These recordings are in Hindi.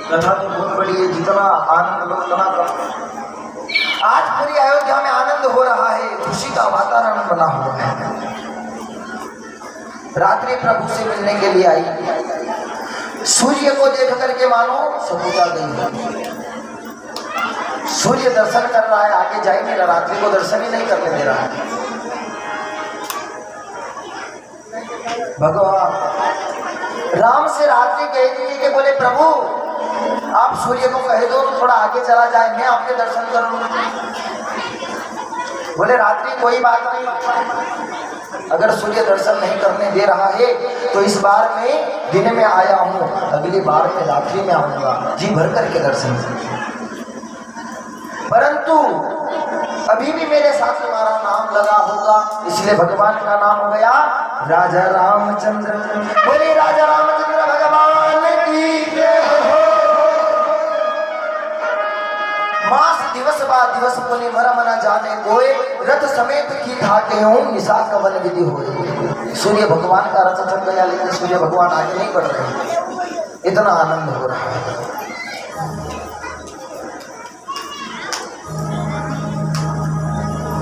कथा तो बहुत बड़ी है, जितना आनंद लो उतना कम। आज पूरी अयोध्या में आनंद हो रहा है, खुशी का वातावरण बना हुआ है। रात्रि प्रभु से मिलने के लिए आई, सूर्य को देख करके मानो सबूता गई। सूर्य दर्शन कर रहा है, आगे जा ही नहीं रहा, रात्रि को दर्शन ही नहीं करने दे रहा है। भगवान राम से रात्रि कह दी कि बोले प्रभु आप सूर्य को कह दो थोड़ा आगे चला जाए, मैं आपके दर्शन कर लूं। बोले रात्रि कोई बात नहीं, अगर सूर्य दर्शन नहीं करने दे रहा है तो इस बार मैं दिन में आया हूं, अगली बार मैं रात्रि में आऊंगा, जी भर करके दर्शन करूंगा। परंतु अभी भी मेरे साथ तुम्हारा नाम लगा होगा, इसलिए भगवान का नाम हो गया राजा रामचंद्र। बोले राजा रामचंद्र भगवान की जय हो। मास दिवस बाद दिवस पुनि मरम न जाने कोई, रथ समेत की घाटे हूँ निशा कवन विधि हो। सूर्य भगवान का रथ चल गया, लेकिन सूर्य भगवान आगे नहीं बढ़ रहे, इतना आनंद हो रहा है।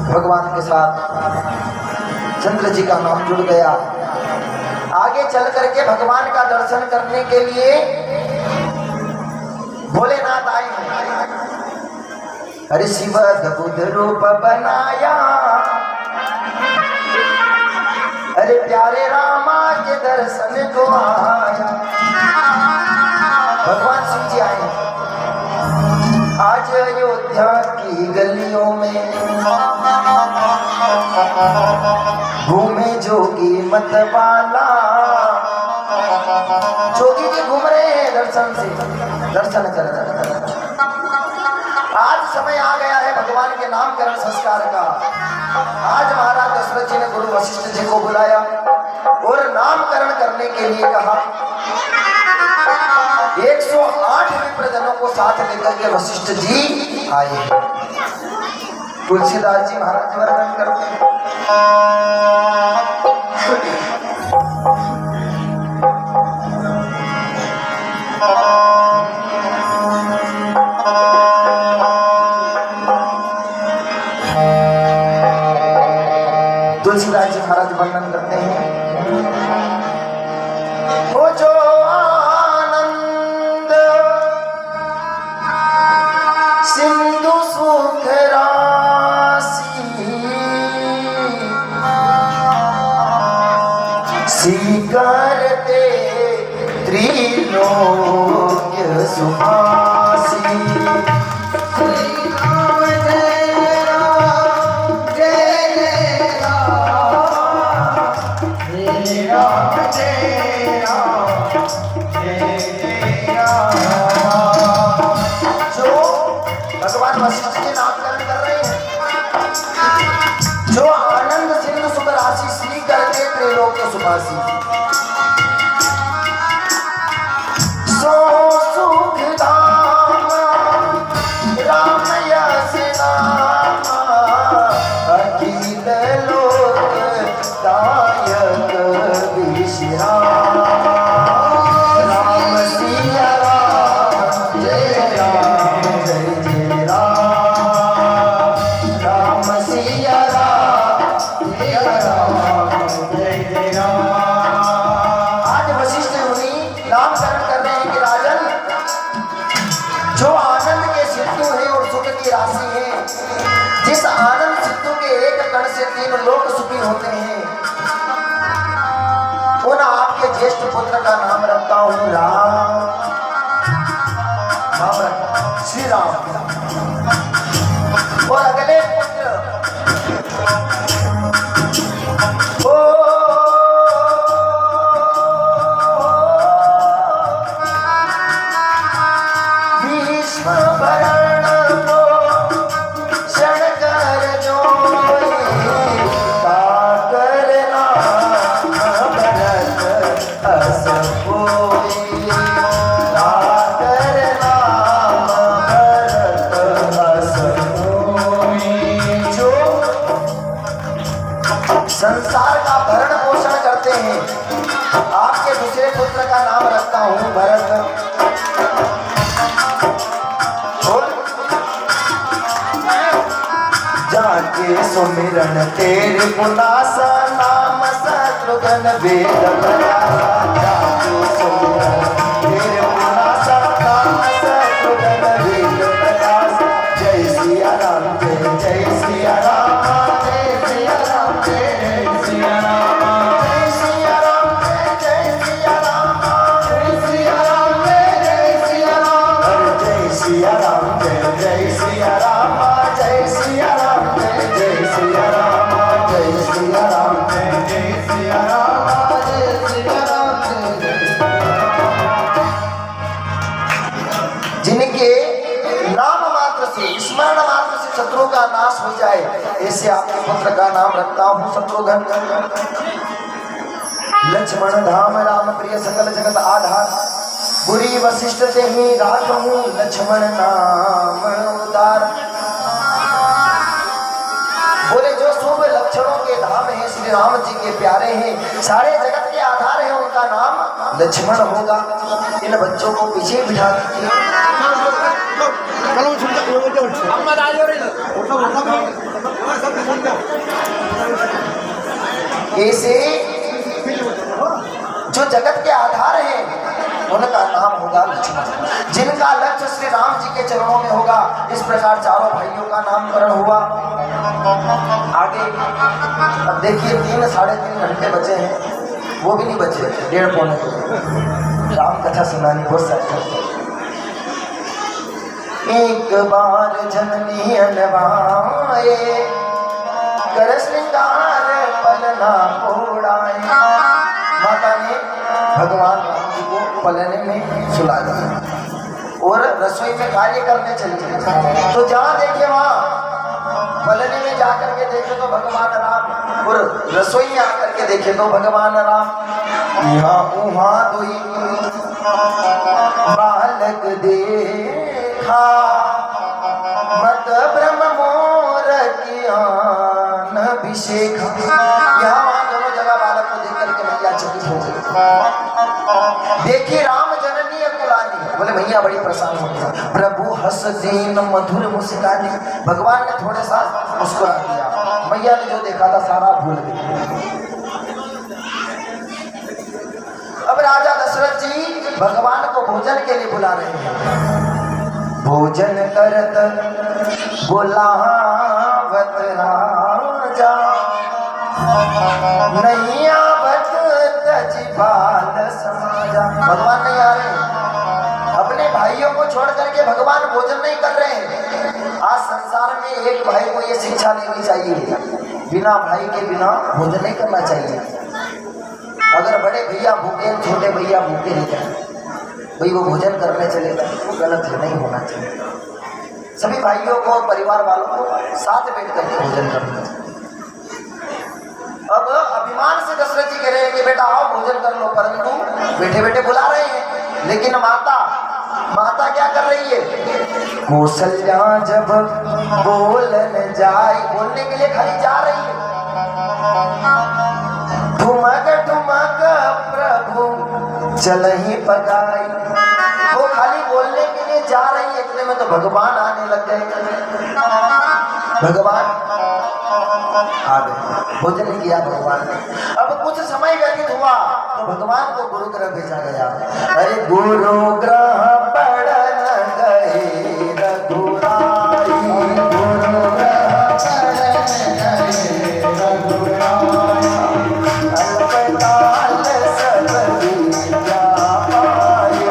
भगवान के साथ चंद्र जी का नाम जुड़ गया। आगे चल करके भगवान का दर्शन करने के लिए भोलेनाथ आए। अरे शिव अद्भुत रूप बनाया, अरे प्यारे रामा के दर्शन को आया। भगवान शिव जी आए। आज अयोध्या की गलियों में घूमे जोगी मतवाला। जोगी जी घूम रहे हैं दर्शन से, दर्शन कर रहे हैं। आज समय आ गया है भगवान के नामकरण संस्कार का। आज महाराज दशरथ जी ने गुरु वशिष्ठ जी को बुलाया और नामकरण करने के लिए कहा। 108 विप्रजनों को साथ लेकर के वशिष्ठ जी आए। तुलसीदास जी महाराज वर्णन करते हैं। तुलसीदास जी महाराज वर्णन करते हैं। वो जो सिंधु सुख राशि स्वीकारते त्रिलोक्य सुहासी। भगवान वशिष्ठ जी नामकरण कर रहे हैं। जो आनंद सिंधु सुख राशि श्री करते त्रैलोक्य सुभासी। सो सुख धाम राम यश नाम, अखिल लोक दायक विश्राम। राम सिया राम जय राम जय जय राम। राम सिया राम जय राम जय जय राम। आज वशिष्ठ मुनि नामकरण कर रहे हैं कि राजन, जो आनंद के सिंधु है और सुख की राशि है, जिस आनंद सिंधु के एक कण से 3 लोक सुखी होते हैं, उन आपके ज्येष्ठ पुत्र का नाम रखता हूँ राम। नाम रखता श्री राम। और अगले पुत्र भीष्म भरण को क्षण कर जोई, काकर नाम भरत अस कोई। काकर नाम भरत अस कोई। जो संसार का भरण पोषण करते हैं, आपके दूसरे पुत्र का नाम रखता हूँ भरत। के सुमिरन तेरे पुनासा नाम शत्रुघ्न वेद प्रयासा जाके सुमिरन तेरे पुनासा नाम शत्रुघ्न वेद प्रयासा जय सिया राम जय सिया राम जय सिया राम जय सिया राम जय सिया राम जय सिया राम जय सिया राम जय सिया राम जय सिया राम जय सिया राम जय सिया राम जय सिया राम जय सिया राम जय सिया राम जय सिया राम जिनके नाम मात्र से स्मरण मात्र से शत्रु का नाश हो जाए ऐसे आपके पुत्र का नाम रखता हूँ शत्रुघ्न। लक्ष्मण धाम राम प्रिय सकल जगत आधार बुरी वशिष्ठ से ही राखूं लक्ष्मण नाम उदार। बोले जो शुभ लक्षणों के धाम हैं श्री राम जी के प्यारे हैं सारे जगत के आधार हैं उनका नाम लक्ष्मण होगा। इन बच्चों को पीछे बिठा दीजिए। ऐसे जो जगत के आधार हैं उनका नाम होगा लक्ष्मण जिनका लक्ष्य श्री राम जी के चरणों में होगा। इस प्रकार चारों भाइयों का नामकरण हुआ। आगे अब देखिए 3-3.5 घंटे बचे हैं वो भी नहीं बचे 1.5 राम कथा सुनानी बहुत सारी। एक बार जननी अनवाए कर श्रृंगार पलना ओढ़ाए। माता ने भगवान राम जी को पलने में सुला दिया और रसोई में कार्य करने चली गई। तो जहाँ देखे वहाँ पलने में जाकर के देखे तो भगवान राम और रसोई में आकर के देखे तो भगवान राम। यहाँ वहाँ दुई बालक देखा मत ब्रह्म मोर ज्ञान अभिषेक। यहाँ वहाँ दोनों जगह बालक को देख करके मैया चकित हो गई। देखी राम जननी कुलानी बोले मैया बड़ी प्रसन्न हो गई। प्रभु हंस दीन मधुर मुस्कानी भगवान ने थोड़े सा मुस्कुरा दिया। मैया ने जो देखा था सारा भूल गई। अब राजा दशरथ जी भगवान को भोजन के लिए बुला रहे हैं। भोजन करत बुलावत राजा नहीं आवत तजिबाल समाजा। भगवान नहीं आ रहे अपने भाइयों को छोड़ करके भगवान भोजन नहीं कर रहे हैं। आज संसार में एक भाई को ये शिक्षा लेनी चाहिए बिना भाई के बिना भोजन नहीं करना चाहिए। अगर बड़े भैया भूखे छोटे भैया भूखे नहीं जाए भाई वो भोजन करने चले गए वो गलत है नहीं होना चाहिए। सभी भाइयों को और परिवार वालों को साथ बैठ करके भोजन करना चाहिए। अब अभिमान से दशरथ जी कह रहे हैं कि बेटा आओ भोजन कर लो परंतु बैठे बैठे बुला रहे हैं। लेकिन माता क्या कर रही है। कौशल्या जब बोलन जाए बोलने के लिए खाली जा रही है। ठुमक ठुमक प्रभु चल ही पकाई। वो खाली बोलने के लिए जा रही है इतने में तो भगवान आने लग गए। भगवान आ गए भोजन नहीं किया भगवान ने। अब कुछ समय व्यतीत हुआ तो भगवान को गुरु ग्रह भेजा गया। अरे गुरु ग्रह पढ़न गए रघुराई गुरु ग्रह पढ़न गए रघुराई अल्पकाल सब विद्या पाए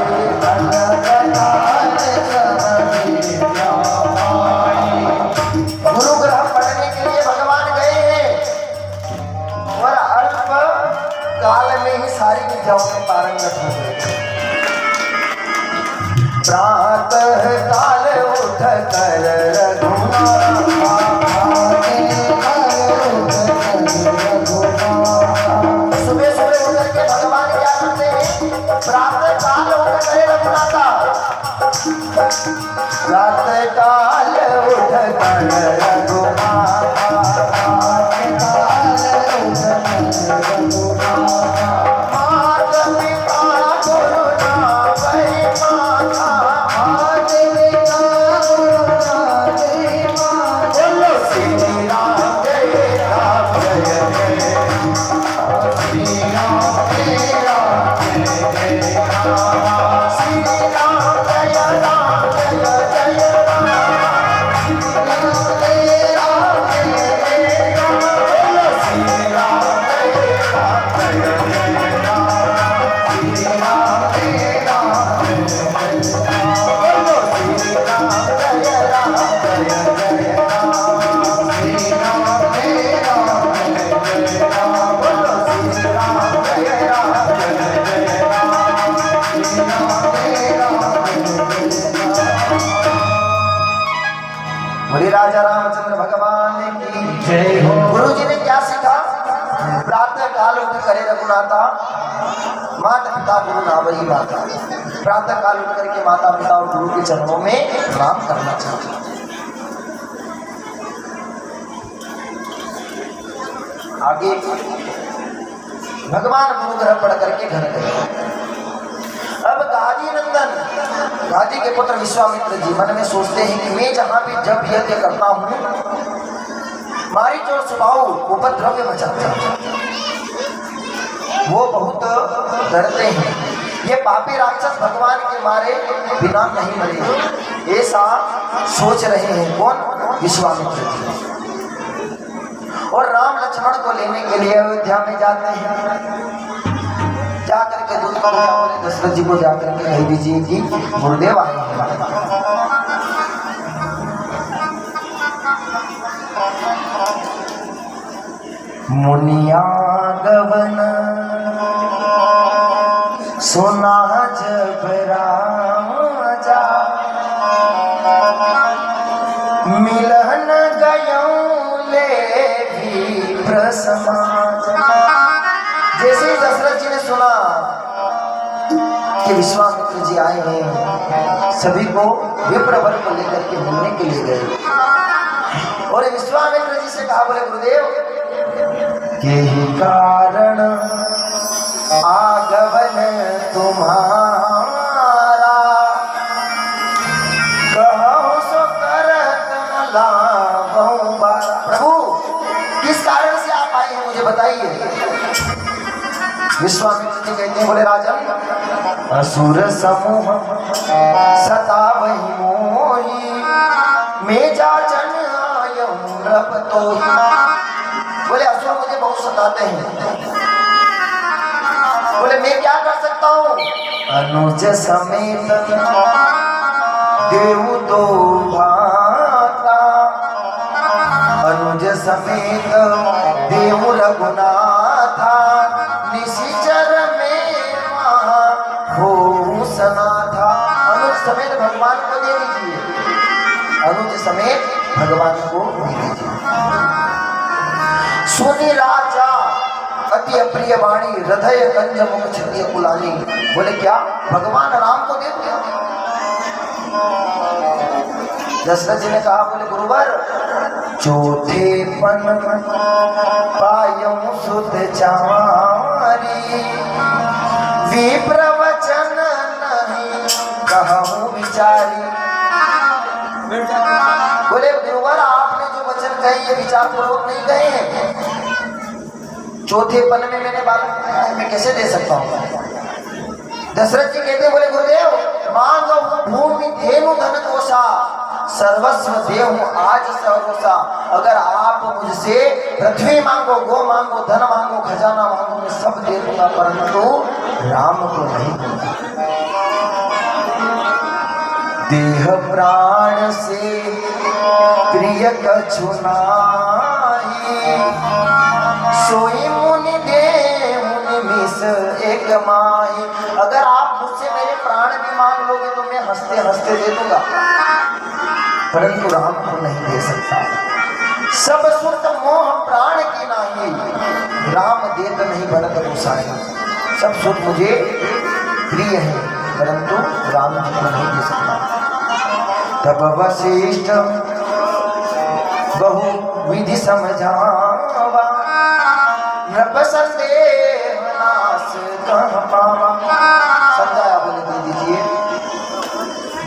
अल्पकाल सब विद्या पाए। गुरु ग्रह पढ़ने के लिए भगवान गए हैं और अल्प काल में ही सारी विद्याओं में पारंगत हो गए। प्रातः काल उठ कर सुबह सुबह उठ के भगवान क्या करते हैं। प्रातः काल उठ कर रघुनाथा प्रातः काल उठ कर रघुनाथा जय हो। गुरु जी ने क्या सीखा? प्रातः काल उठ करे रघुनाथा, माता पिता गुरु नावही माता। प्रातः काल उठ करके माता पिता और गुरु के चरणों में प्रणाम करना चाहिए। आगे भगवान गुरु ग्रह पढ़ करके घर गए। अब गादी नंदन, गादी के पुत्र विश्वामित्र जी मन में सोचते हैं कि मैं जहां भी जब यज्ञ करता हूं, मारीच और सुबाहु उपद्रव मचाते हैं, वो बहुत डरते हैं। ये पापी राक्षस भगवान के मारे बिना नहीं मरे, ऐसा सोच रहे हैं। कौन? विश्वामित्र जी। और राम लक्ष्मण को लेने के लिए अयोध्या में जाते हैं। जाकर के दूध को बोले दशरथ जी को जाकर के कह दीजिए कि गुरुदेव आए हैं। मुनिया गवन सुना जब राजा, मिलन गयों ले भी प्रसमाज। जैसे ही दशरथ जी ने सुना कि विश्वामित्र जी आए हैं, सभी को विप्रवर को लेकर के मिलने के लिए गए और विश्वामित्र जी से कहा, बोले गुरुदेव यही कारण आगमन तुम्हारा, कहो सो करत न लाभों बारा। प्रभु किस कारण से आप आए हैं मुझे बताइए। विश्वामित्र जी कहते हैं, बोले राजन असुर समूह सतावहि मोहि, मैं जाचन आयं नृप तोहि। बोले असुर मुझे बहुत सताते हैं। बोले मैं क्या कर सकता हूँ? अनुज समेत देव दो भाता, अनुज समेत देव रघुनाथा, निशिचर में वहाँ हो सनाथा। अनुज समेत भगवान को दे दीजिए, अनुज समेत भगवान को दे दीजिए। सुनी राजा अति अप्रिय वाणी, हृदय कंज मुख क्षत्रिय कुलानी। बोले क्या भगवान राम को दे दिया? दशरथ जी ने कहा, बोले गुरुवर चौथे पन पायौ सुत चारी, विप्रवचन नहीं कहूँ विचारी। बोले गुरुवर आपने जो वचन कहे ये विचार पूर्वक नहीं कहे हैं। चौथे पन में मैंने बात मैं कैसे दे सकता हूँ? दशरथ जी कहते, बोले गुरुदेव मांगो भूमि धेनु धन कोशा, सर्वस्व देहूं आज सर्वसा। अगर आप मुझसे पृथ्वी मांगो, गो मांगो, धन मांगो, खजाना मांगो, मैं सब दे दूंगा, परंतु राम को नहीं दूंगा। देह प्राण से प्रिय कछु नाहि, सोई मुनि दे मुनि मिस एक माही। अगर आप मुझसे मेरे प्राण भी मांग लोगे तो मैं हंसते हंसते दे दूंगा, परंतु राम को नहीं दे सकता। सब सुत मोह प्राण की नाही, राम देत नहीं बनत गोसाई। सब सुत मुझे प्रिय है, परंतु राम जी को नहीं दे सकता। तब वशिष्ठ बहु विधि समझावा, नृप संदेह नाश कह पावा। समझाया, बोले दे दीजिए।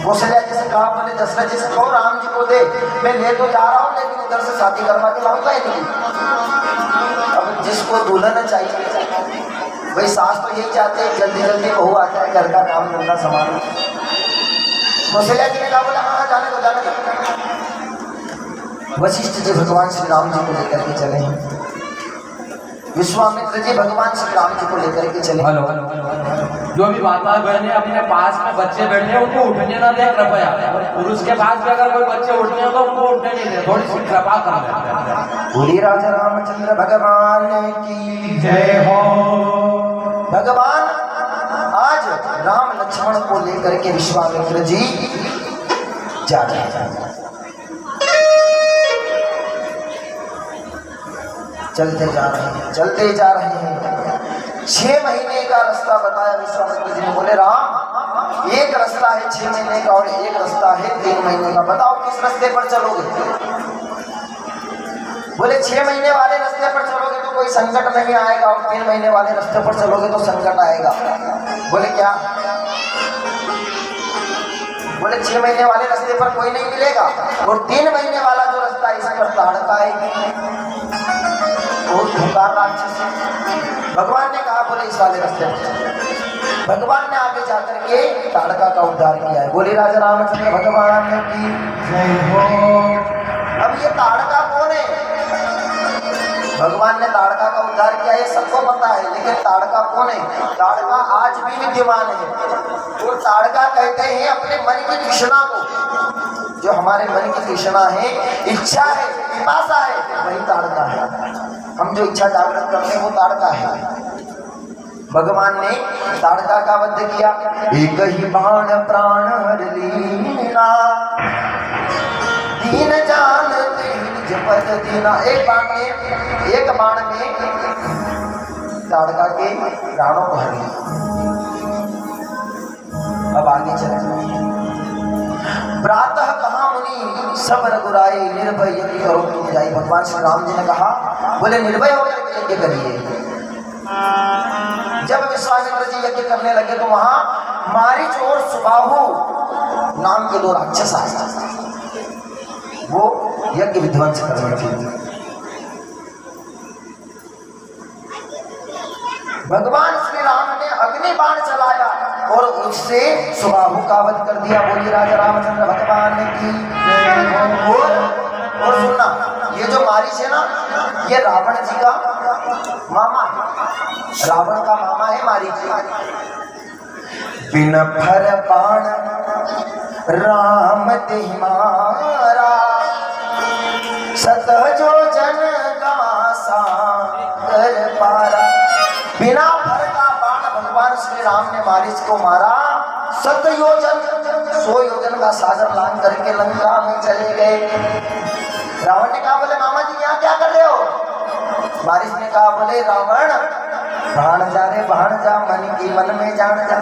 कौशल्या जी से कहा, बोले दशरथ जी से कहो राम जी को दे, मैं ले तो जा रहा हूँ लेकिन उधर से शादी करवा के लाऊंगा ही नहीं। अब जिसको दुल्हन चाहिए, भाई सास तो यही चाहते हैं जल्दी जल्दी बहू आ जाए, घर का काम धंधा संभालो। कौशल्या जी ने कहा, बोला हाँ जाने दो जाने दो। वशिष्ठ जी भगवान श्री राम जी को लेकर के चले हैं, विश्वामित्र जी भगवान श्री राम जी को लेकर के चले। हेलो जो भी माता बहने अपने पास में बच्चे बैठे हैं उनको उठने ना दे कृपया। पुरुष के पास भी अगर कोई बच्चे उठने हो तो उनको उठने नहीं दे, थोड़ी सी कृपा कर ले। बोली राजा रामचंद्र भगवान की जय हो। भगवान आज राम लक्ष्मण को लेकर के विश्वामित्र जी जा रहे हैं। चलते जा रहे हैं, चलते जा रहे हैं। 6 महीने का रास्ता बताया विश्वामित्र जी ने। बोले राम, एक रास्ता है 6 महीने का और एक रास्ता है 3 महीने का, बताओ किस रास्ते पर चलोगे? बोले 6 महीने वाले रास्ते पर चलोगे तो कोई संकट नहीं आएगा और 3 महीने वाले रास्ते पर चलोगे तो संकट आएगा। बोले क्या? बोले 6 महीने वाले रास्ते पर कोई नहीं मिलेगा और 3 महीने वाला जो रास्ता है इस पर ताड़का आएगी, बहुत भूखा राक्षस है। भगवान ने कहा बोले इस वाले रास्ते पर। भगवान ने आगे जाकर के ताड़का का उद्धार किया है। बोले राजा रामचंद्र भगवान की जय हो। अब ये ताड़का कौन है? भगवान ने ताड़का का उद्धार किया ये सबको पता है, लेकिन ताड़का कौन है? ताड़का आज भी विद्यमान है और ताड़का कहते हैं अपने मन की तृष्णा को। जो हमारे मन की तृष्णा है, इच्छा है, पिपासा है, वही ताड़का है। हम जो इच्छा जागृत करते हैं वो ताड़का है। भगवान ने ताड़का का वध किया। एक ही बाण प्राण हर लीना, दीन जान जपत दीना। एक बाण में ताड़का के प्राणों को हर लिया। अब आगे चले। प्रातः कहा मुनि सब रघुराई, निर्भय यज्ञ करो तुम जाई। भगवान श्री राम जी ने कहा बोले निर्भय होकर यज्ञ करिए। जब विश्वामित्र जी यज्ञ करने लगे तो वहां मारीच और सुबाहु नाम के 2 राक्षस आए, वो यज्ञ विध्वंस करने के लिए। भगवान श्री राम ने अग्नि बाण चलाया और उससे सुबाहु का वध कर दिया। बोली राजा रामचंद्र भगवान की। और सुनना, ये जो मारीच है ना, ये रावण जी का मामा है। रावण का मामा है मारीच। बिन फर बाण राम तिहि मारा, सत जो जन का सागर पारा। बिना फर का बाण भगवान श्री राम ने मारीच को मारा। 100 योजन का सागर लांग करके लंका में चले गए। रावण ने कहा बोले मामा जी यहाँ क्या कर रहे हो? मारीच ने कहा बोले रावण, भाण जा रे भाण जा, मन की मन में जान जा।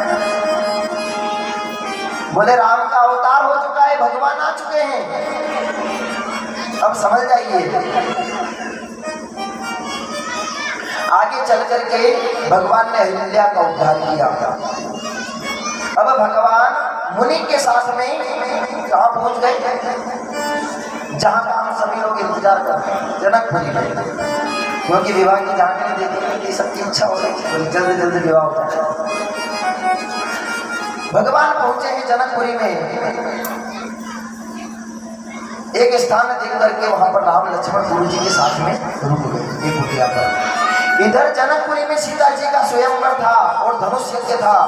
बोले राम का अवतार हो चुका है, भगवान आ चुके हैं, अब समझ जाइए। आगे चल करके भगवान ने अहिल्या का उद्धार किया। अब भगवान मुनि के साथ में कहाँ पहुंच गए? जहां का हम सभी लोग इंतजार करते हैं, जनकपुरी में, क्योंकि विवाह की जानकारी देखने की सबकी इच्छा हो रही है, जल्दी जल्दी विवाह होता है। भगवान पहुंचे हैं जनकपुरी में। एक स्थान देख करके वहां पर राम लक्ष्मण गुरु जी के साथ में रुक गए एक कुटिया पर। इधर जनकपुरी में सीता जी का स्वयंवर था और धनुष यज्ञ था।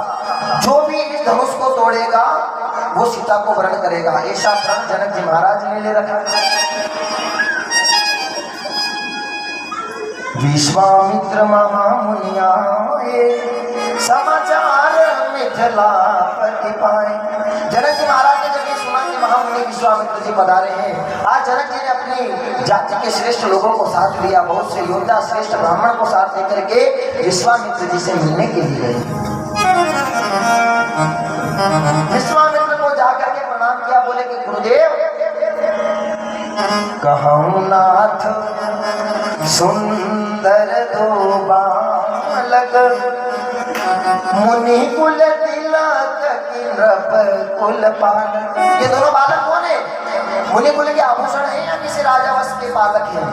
जो भी इस धनुष को तोड़ेगा वो सीता को वरण करेगा, ऐसा प्रण जनक जी महाराज ने ले रखा। विश्वामित्र महामुनिया समाचार मिथिलापति पाए। जनक जी महाराज ने जब ये सुना कि महामुनि विश्वामित्र जी पधारे हैं, आज जनक जी ने अपनी जाति के श्रेष्ठ लोगों को साथ लिया, बहुत से योद्धा श्रेष्ठ ब्राह्मण को साथ लेकर के विश्वामित्र जी से मिलने के लिए गए। विश्वामित्र को जाकर के प्रणाम किया, बोले कि गुरुदेव कहूँ नाथ सुंदर 2 बालक, मुनि कुल तिलक नृप कुल पालक। ये दोनों बालक कौन है? मुनि कुल के आभूषण है या किसी राजावंश के बालक हैं?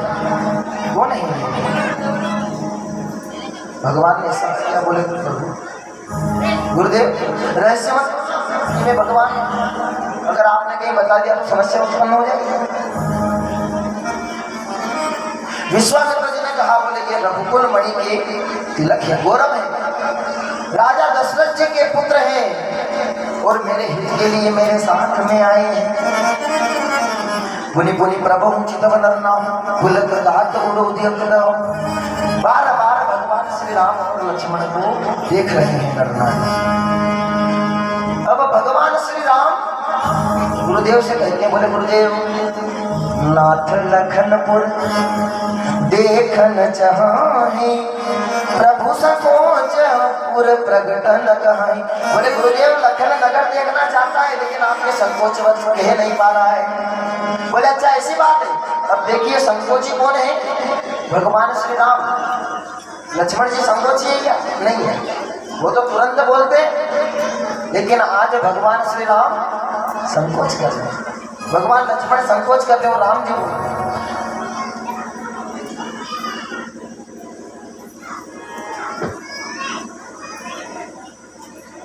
वो नहीं है। भगवान ने ऐसा किया, बोले गुरुदेव रहस्य मत में भगवान, अगर आपने कहीं बता दिया तो समस्या उत्पन्न हो जाएगी। विश्वामित्र जी ने कहा, बोले ये रघुकुल मणि के तिलक है, गौरव है, राजा दशरथ जी के पुत्र हैं और मेरे हित के लिए मेरे साथ में आए हैं। पुनि पुनि प्रभु चितव नरना पुलक गात उड़ोद्यक दो। बार बार भगवान श्री राम और लक्ष्मण को देख रहे हैं नरना। अब भगवान श्री राम गुरुदेव से कहते हैं, बोले गुरुदेव नाथ लखनपुर देखन चाहे, प्रभु सकोच पुर प्रगटन कहाई। बोले गुरुदेव लखन नगर देखना चाहता है लेकिन आपके संकोच वश कह नहीं पा रहा है। बोले अच्छा ऐसी बात है। अब देखिए संकोची कौन है? भगवान श्री राम। लक्ष्मण जी संकोची है क्या? नहीं है, वो तो तुरंत बोलते। लेकिन आज भगवान श्री राम संकोच कर रहे हैं। भगवान लक्ष्मण संकोच करते हो, राम जी बोलते।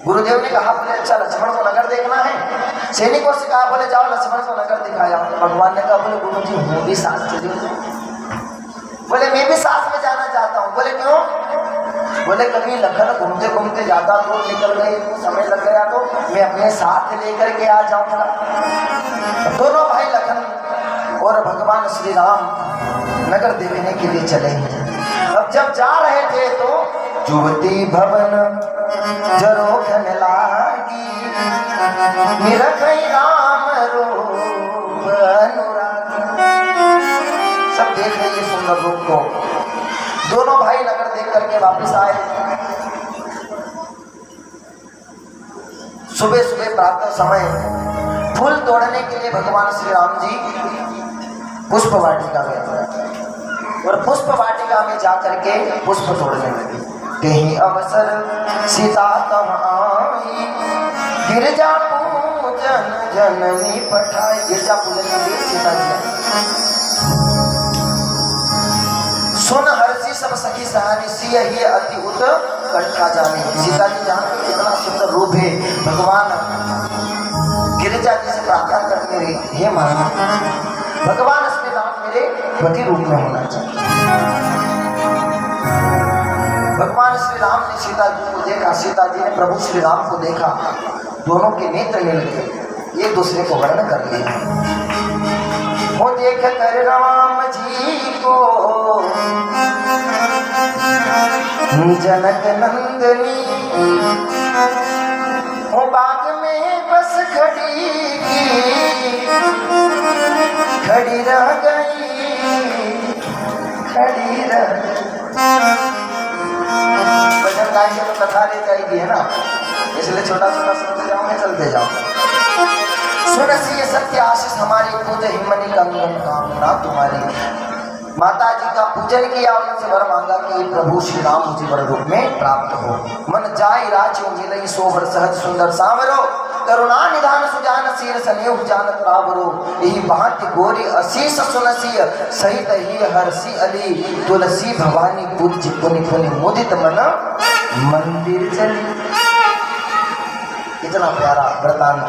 गुरुदेव ने कहा बोले अच्छा लक्ष्मण को नगर देखना है। सैनिकों से कहा बोले जाओ लक्ष्मण को नगर दिखाया। भगवान ने कहा बोले गुरु जी मैं भी साथ चलिए। बोले मैं भी साथ में जाना चाहता हूँ। बोले क्यों? बोले कभी लखन घूमते घूमते ज्यादा दूर निकल गए, समय लग गया तो मैं अपने साथ लेकर के आ जाऊंगा। दोनों भाई लखन और भगवान श्री राम नगर देखने के लिए चले। अब जब जा रहे थे तो जुवती भवन जरोखन लागी, निरखई राम रूप अनुरागी। सब देख रहे ये सुंदर रूप को। दोनों भाई नगर देख करके वापस आए। सुबह सुबह प्रातः समय फूल तोड़ने के लिए भगवान श्री राम जी पुष्प वाटिका गए और पुष्प वाटिका में जाकर के पुष्प तोड़ने लगे। कहीं अवसर सीता तम आई, गिरजा पूजन जननी पठाई। गिरजा पूजन के लिए सीता जी सुन हर्षी सब सखी सहानी, सिय ही अति उत कटका जाने। सीता जी जानते कितना सुंदर रूप है। भगवान गिरिजा जी से प्रार्थना करते रहे, हे महाराज भगवान श्री राम मेरे पति रूप में होना चाहिए। भगवान श्री राम ने सीता जी को देखा, सीता जी ने प्रभु श्री राम को देखा। दोनों के नेत्र मिल गए, एक दूसरे को वर्ण कर लिया। वो देख कर राम जी को जनक नंदनी, वो बाग में बस खड़ी रह गई, खड़ी रह। भजन गाएंगे तो कथा ले जाएगी है ना, इसलिए छोटा छोटा सुनते जाओ, चलते जाओ। सुनसी सत्य आशीष हमारी, पूज हिमनी कंगन कामना तुम्हारी। माता जी का पूजन किया और उनसे वर मांगा कि प्रभु श्री राम मुझे वर रूप में प्राप्त हो। मन जाय राचो मिलई सोहर सहज सुंदर सावरो, करुणा निधान सुजान शीर सनेह जानत रावरो। यही भांति गोरी अशीष सुनसी, सहित ही हर्षी अली, तुलसी भवानी पूज्य पुनि पुनि मुदित मन मंदिर चली। कितना प्यारा वृतांत।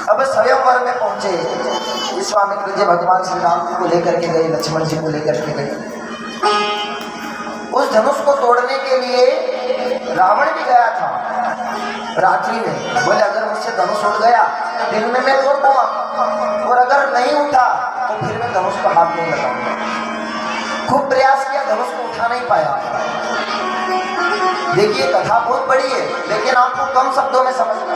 अब स्वयंवर में पहुंचे, विश्वामित्र जी भगवान श्री राम जी को लेकर के गए, लक्ष्मण जी को लेकर के गए। उस धनुष को तोड़ने के लिए रावण भी गया था रात्रि में। बोले अगर मुझसे धनुष उड़ गया तो दिन में मैं तोड़ दूंगा, और अगर नहीं उठा तो फिर मैं धनुष को हाथ नहीं लगाऊंगा। खूब प्रयास किया, धनुष को उठा नहीं पाया। देखिए कथा बहुत बड़ी है लेकिन आपको कम शब्दों में समझना।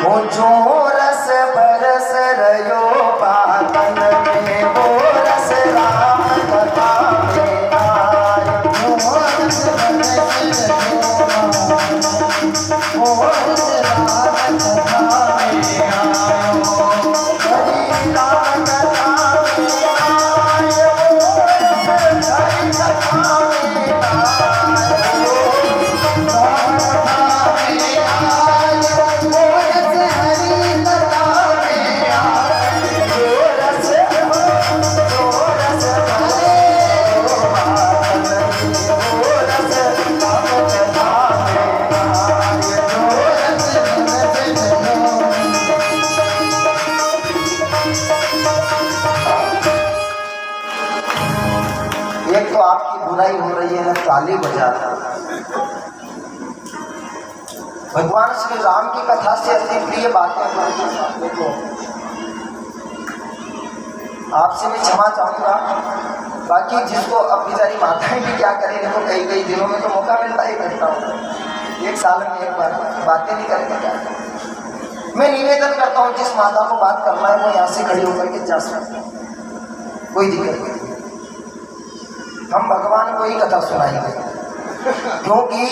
वो जो रस बरस रयो पातन में, वो रस राम कथा में आयो। वो रस बरस रयो पातन, वो रस राम कथा में आयो। हरि राम कथा में आयो, हरि कथा में आयो। एक तो आपकी बुराई हो रही है ना, ताली बजा रहा। भगवान श्री राम की कथा से अति प्रिय बातें देखो। आपसे मैं क्षमा चाहूंगा, बाकी जिसको अब बेचारी माताएं भी क्या करें, देखो कई दिनों में तो मौका मिलता ही करता हूँ, एक साल में एक बार बातें नहीं करेंगे क्या। मैं निवेदन करता हूँ जिस माता को बात करना है वो यहाँ से खड़ी होकर के जा सकती है, कोई दिक्कत नहीं। हम भगवान को ही कथा सुनाएंगे, क्योंकि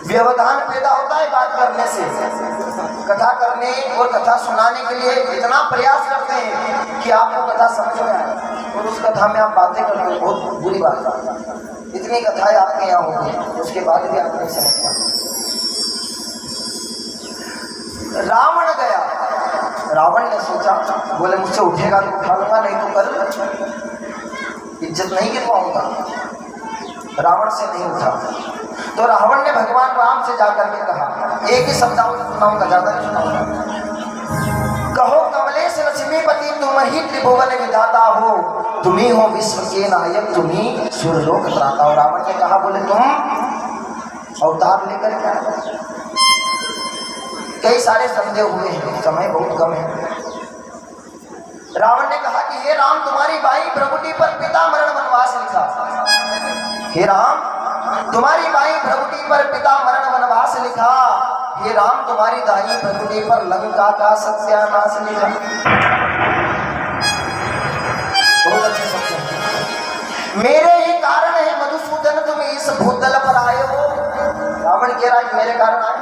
व्यवधान पैदा होता है बात करने से। कथा करने और कथा सुनाने के लिए इतना प्रयास करते हैं कि आपको कथा समझ में आए, और उस कथा में आप बातें करते हो, बहुत बुरी बात है। इतनी कथाएं आपके यहाँ होंगी, उसके बाद भी आप नहीं समझ पाते। रावण गया, रावण ने सोचा, बोले मुझसे उठेगा तो उठा लूंगा, नहीं तो कल इज्जत नहीं गिरवाऊंगा। रावण से नहीं उठा, तो रावण ने भगवान राम से जाकर के कहा, एक ही शब्द सुनाऊंगा, ज्यादा नहीं सुनाऊंगा। कहो कमलेश लक्ष्मीपति तुम ही त्रिभुवन विधाता हो, तुम ही हो विश्व के नायक, तुम ही सुरलोक त्राता हो। रावण ने कहा, बोले तुम अवतार लेकर क्या? कई सारे संदेह हुए हैं, समय बहुत कम है। रावण ने कहा कि हे राम, तुम्हारी बाई भ्रगुटी पर पिता मरण वनवास लिखा। हे राम, तुम्हारी बाई भ्रगुटी पर पिता मरण वनवास लिखा। हे राम, तुम्हारी दाई भ्रगुटी पर लंका का सत्यानाश लिखा। बहुत अच्छे शब्द हैं। मेरे ही कारण है मधुसूदन तुम इस भूतल पर आए हो। रावण कह रहा है मेरे कारण आए।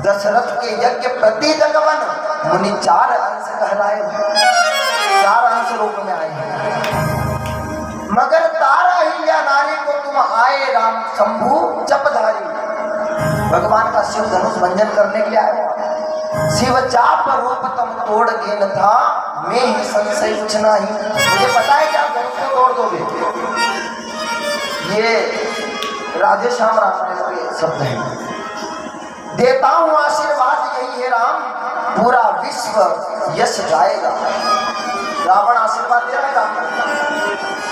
दशरथ के यज्ञ प्रति जगवन मुनि 4 अंश कहलाए, 4 अंश रूप में आए हैं। मगर तारा अहिल्या नारी को तुम आए राम शंभु जपधारी। भगवान का शिव धनुष भंजन करने के लिए आए। शिव चाप रूप तुम तोड़ गेन था, मैं ही संशय कुछ नहीं। मुझे पता है कि आप धनुष को तोड़ दोगे। ये राधे श्याम रामायण के शब्द हैं। देता हूं आशीर्वाद यही है राम, पूरा विश्व यश गाएगा। रावण आशीर्वाद दे रहा है,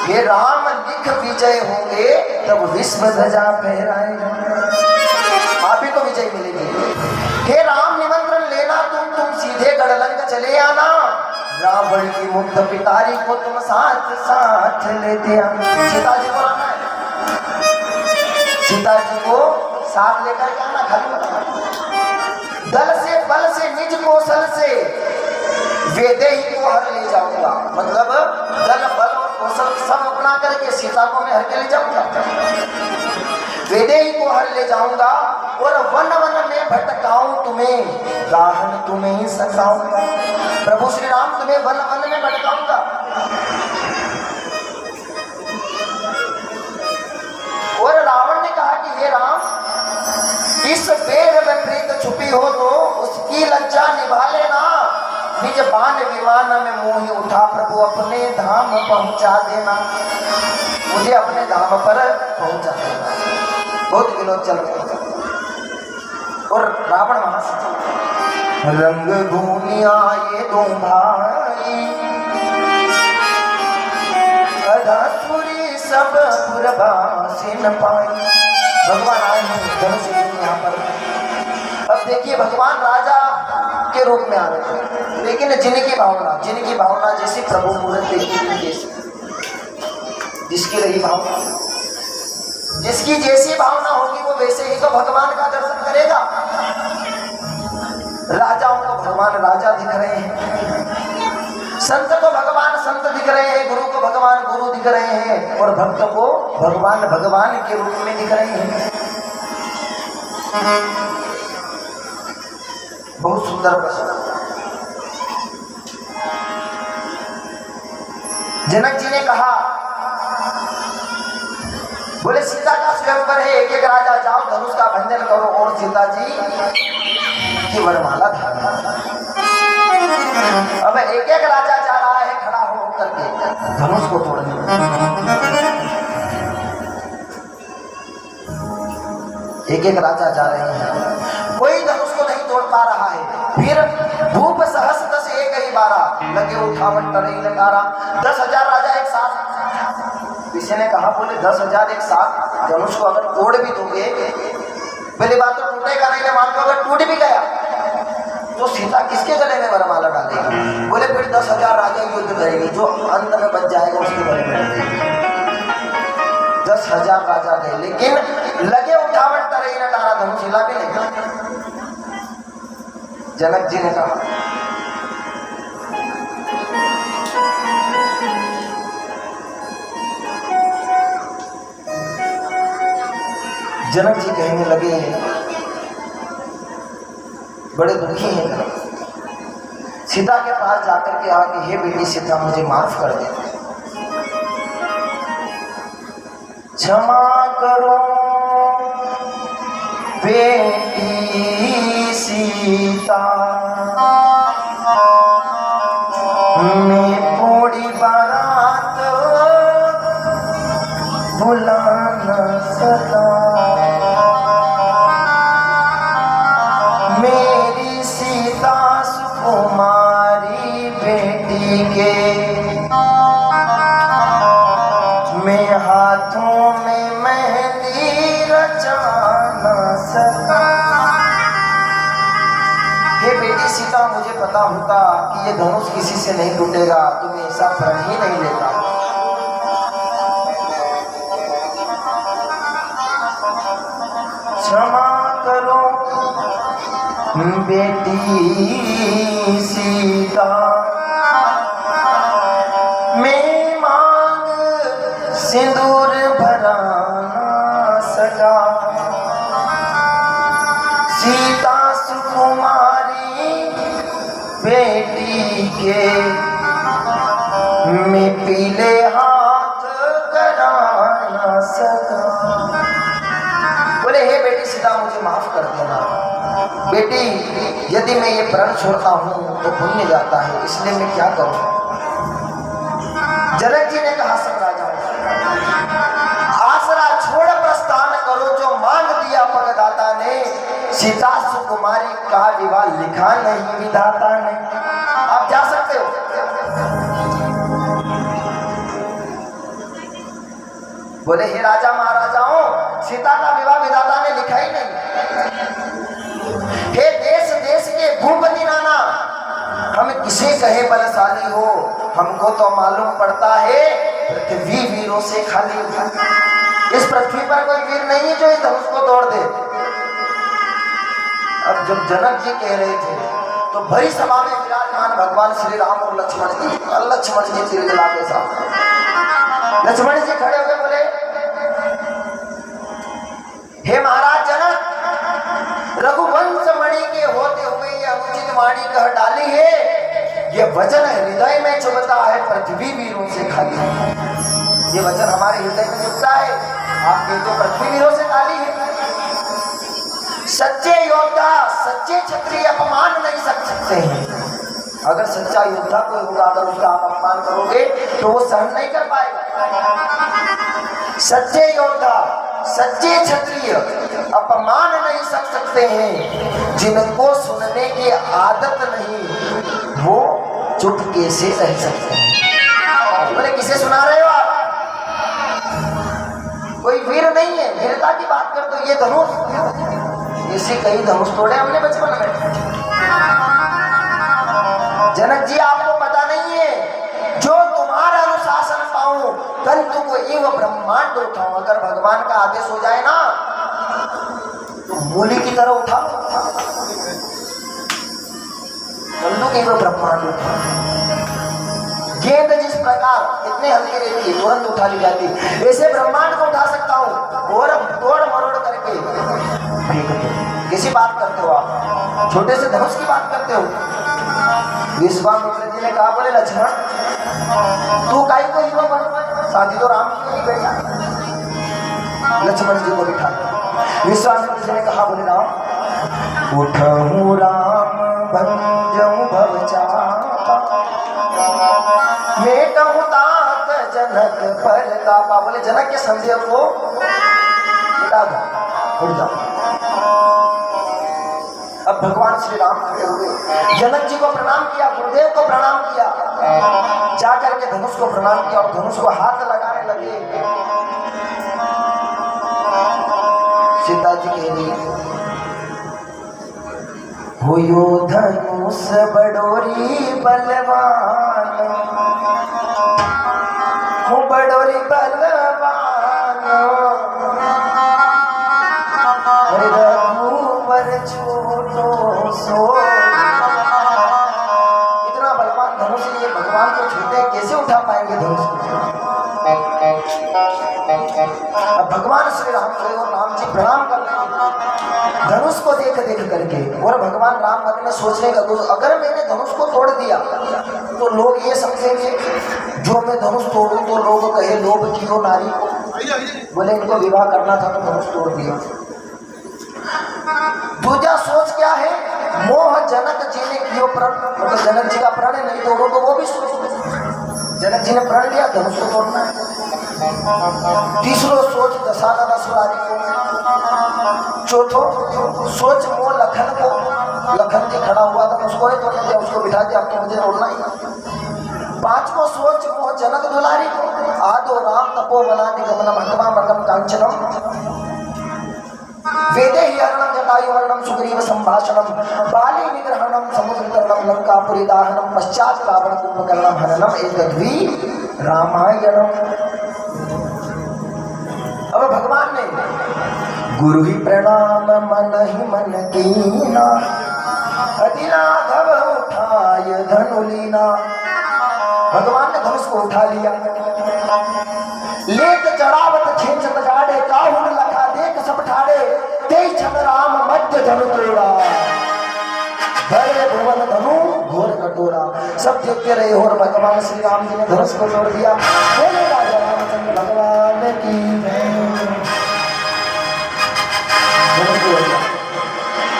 ये राम लिख विजय होंगे तब विश्व ध्वजा फहराएगा। आप ही को विजय मिलेगी। हे राम, निमंत्रण लेना तुम सीधे गढ़लंक चले आना। रावण की मुग्ध पितारी को तुम साथ साथ लेते आना। सीता जी को आना है, सीता जी को साथ लेकर के आना। खाली दल से बल से निज कौशल से वेदे ही को हर ले जाऊंगा। मतलब दल बल और कौशल सब अपना करके सीता को मैं हर के ले जाऊंगा। वेदे ही को हर ले जाऊंगा और वन वन में भटकाऊं तुम्हें, गाहन तुम्हें ही सताऊंगा। प्रभु श्री राम तुम्हें वन वन में भटकाऊंगा। और रावण ने कहा कि हे राम, इस पेड़ में प्रीत छुपी हो तो उसकी लज्जा निभा लेना। निज बाण विमान में मोही उठा प्रभु अपने धाम पहुंचा देना। मुझे अपने धाम पर पहुंचा देना। बहुत विनोद चल रहे। और रावण वहां से रंग भूमिया ये दो भाई, अधासुरी सब पुरबासी न पाई। भगवान आए हैं धनुष यहाँ पर। अब देखिए भगवान राजा के रूप में आ रहे थे, लेकिन जिनकी भावना जैसी प्रभु मूर्त देखी जैसी, जिसकी रही भावना, जिसकी जैसी भावना होगी वो वैसे ही तो भगवान का दर्शन करेगा। राजाओं को भगवान राजा दिख रहे हैं, संत को भगवान संत दिख रहे हैं, गुरु को भगवान गुरु दिख रहे हैं, और भक्त को भगवान भगवान के रूप में दिख रहे हैं। बहुत सुंदर प्रश्न। जनक जी ने कहा, बोले सीता का स्वयंवर है, एक एक राजा जाओ धनुष का भंजन करो और सीता जी की वरमाला धारण। अब एक एक राजा जा रहा है खड़ा हो करके धनुष को तोड़ने। एक एक राजा जा रहे हैं, कोई धनुष को नहीं तोड़ पा रहा है। फिर भूप सहस 10 एक ही 12 लगे उठावट टरई नकारा। 10,000 राजा एक साथ। किसी ने कहा, बोले 10,000 एक साथ धनुष को अगर तोड़ भी दोगे, पहली बात तो टूटेगा नहीं। मान लो अगर टूट भी गया तो सीता किसके गले में वरमाला डालेगी? बोले फिर 10,000 राजा युद्ध करेंगे, जो अंत में बच जाएगा उसके गले में डालेगी। 10,000 राजा गए, लेकिन लगे उठावट तरह न तारा धनुष हिला भी नहीं। जनक जी ने कहा, जनक जी कहने लगे, बड़े दुखी हैं जनक। सीता के पास जाकर के आके, हे बेटी सीता मुझे माफ कर दे, क्षमा करो बेटी सीता, मैं पूरी बारात भुला न सका, मेरी सीता सुकुमारी बेटी के मैं हाथों में मेहंदी रचा न सका। हे बेटी सीता, मुझे पता होता कि ये धनुष किसी से नहीं टूटेगा तो मैं ऐसा प्रण ही नहीं लेता। क्षमा करो बेटी सीता, मैं मांग सिंदूर भरा न सका, सीता सुकुमारी बेटी के मैं पीले हाथ करा न सका। बोले, हे बेटी सीता मुझे माफ कर देना, बेटी यदि मैं ये प्रण छोड़ता हूँ तो पुण्य जाता है, इसलिए मैं क्या करूँ। जनक जी ने कहा, सब राजाओं आसरा छोड़ प्रस्थान करो, जो मांग दिया पगदाता ने, सीता सुकुमारी का विवाह लिखा नहीं विधाता ने। आप जा सकते हो। बोले, हे राजा महाराजाओं, सीता का विवाह विधाता ने लिखा ही नहीं। हे देश देश के भूपति नाना, हम किसे कहे बलशाली हो, हमको तो मालूम पड़ता है पृथ्वी वीरों से खाली। इस पृथ्वी पर कोई वीर नहीं है जो इस धनुष को तोड़ दे। अब जब जनक जी कह रहे थे तो भरी सभा में विराजमान भगवान श्री राम और लक्ष्मण जी तीर जला के साथ लक्ष्मण जी खड़े हुए बोले, हे महाराज जनक, रघुवंश मणि के होते हुए ये अनुचित वाणी कह डाली है, ये वचन हृदय में चुभता है, पृथ्वी वीरों से खाली है। ये वचन हमारे हृदय में चुभता है, आपके तो पृथ्वी वीरों से खाली है। सच्चे योद्धा, सच्चे क्षत्रिय अपमान नहीं कर सकते हैं। अगर सच्चा योद्धा कोई होगा, अगर उसका आप अपमान करोगे तो वो सहन नहीं कर पाएगा। सच्चे योद्धा, सच्चे क्षत्रिय अपमान नहीं सह सकते हैं। जिनको सुनने की आदत नहीं वो चुपके से रह सकते हैं। बोले, किसे सुना रहे हो आप? कोई वीर नहीं है, वीरता की बात कर तो ये धनुष, ऐसे कई धनुष तोड़े हमने बचपन में। जनक जी, आपको पता नहीं है, जो तुम्हारा अनुशासन पाऊं तंतु को एव ब्रह्मांड उठाऊं। अगर भगवान का आदेश हो जाए ना तो मूली की तरह उठा, तंतु को एव ब्रह्मांड उठाऊं। गेंद जिस प्रकार इतने हल्के रहती है, तुरंत उठा ली जाती है, ऐसे ब्रह्मांड को उठा सकता हूं और तोड़ मरोड़ करके फेंक दो। किसी बात करते हो आप? छोटे से धनुष की बात करते हो। विश्वामित्र जी ने कहा, बोले लक्ष्मण, तू काई को हीरो बन, शादी तो राम की नहीं बेटा। लक्ष्मण जी को बिठा। विश्वामित्र जी ने कहा, बोले राम, उठऊं राम भंजऊं भवचापा, मेटऊं तात जनक परतापा। बोले, जनक के संदेह को मिटा दो, उठ जाओ। अब भगवान श्री राम खड़े हुए, जनक जी को प्रणाम किया, गुरुदेव को प्रणाम किया, जाकर के धनुष को प्रणाम किया और धनुष को हाथ लगाने लगे। सीता जी कह रही, हो यो धनुष बडोरी बलवान, हो बडोरी बलवान, रघुवर छोटो सो धनुष को देख देख करके। और भगवान राम मन में सोचने का अगर मैंने धनुष को तोड़ दिया तो लोग ये समझेंगे जो मैं धनुष तोड़ूं तो लोग कहे लोभ कियो नारी को, बोले इनको विवाह करना था तो धनुष तोड़ दिया। दूसरा सोच क्या है, मोह जनक जी ने कियो प्रण, मतलब जनक जी का प्रण नहीं तोड़ो तो वो भी सोच, जनक जी ने प्रण लिया धनुष को तोड़ना है। तीसरो सोच दशरथ असुरारी को। चौथो सोच मोह लखन को, लखन जी खड़ा हुआ था उसको नहीं तोड़ने दिया, उसको बिठा दिया आपको मुझे तोड़ना ही। पांचवो सोच मोह जनक दुलारी को। आदो राम तपो वनादि गमनम हतमा मर्गम कांचनम वेदे ही हरणम जटायु वर्णम सुग्रीव संभाषणम बाली निग्रहणम समुद्र तरणम लंकापुरी दाहनम पश्चात रावण कुंभकर्णम हननम एतद्वी रामायणम। अब भगवान ने गुरु ही प्रणाम मन ही मन कीना अधिनाघव उठाय धनुलीना। भगवान ने धनुष को उठा लिया। लेत चढ़ावत खींचत गाड़े काहुन लखा देख सब ठाड़े तेई छन राम मध्य धनु तोड़ा भरे भुवन धनु घोर कटोरा। सब देखते रहे और भगवान श्री राम जी ने धनुष को तोड़ दिया। बोले राजा रामचंद्र भगवान की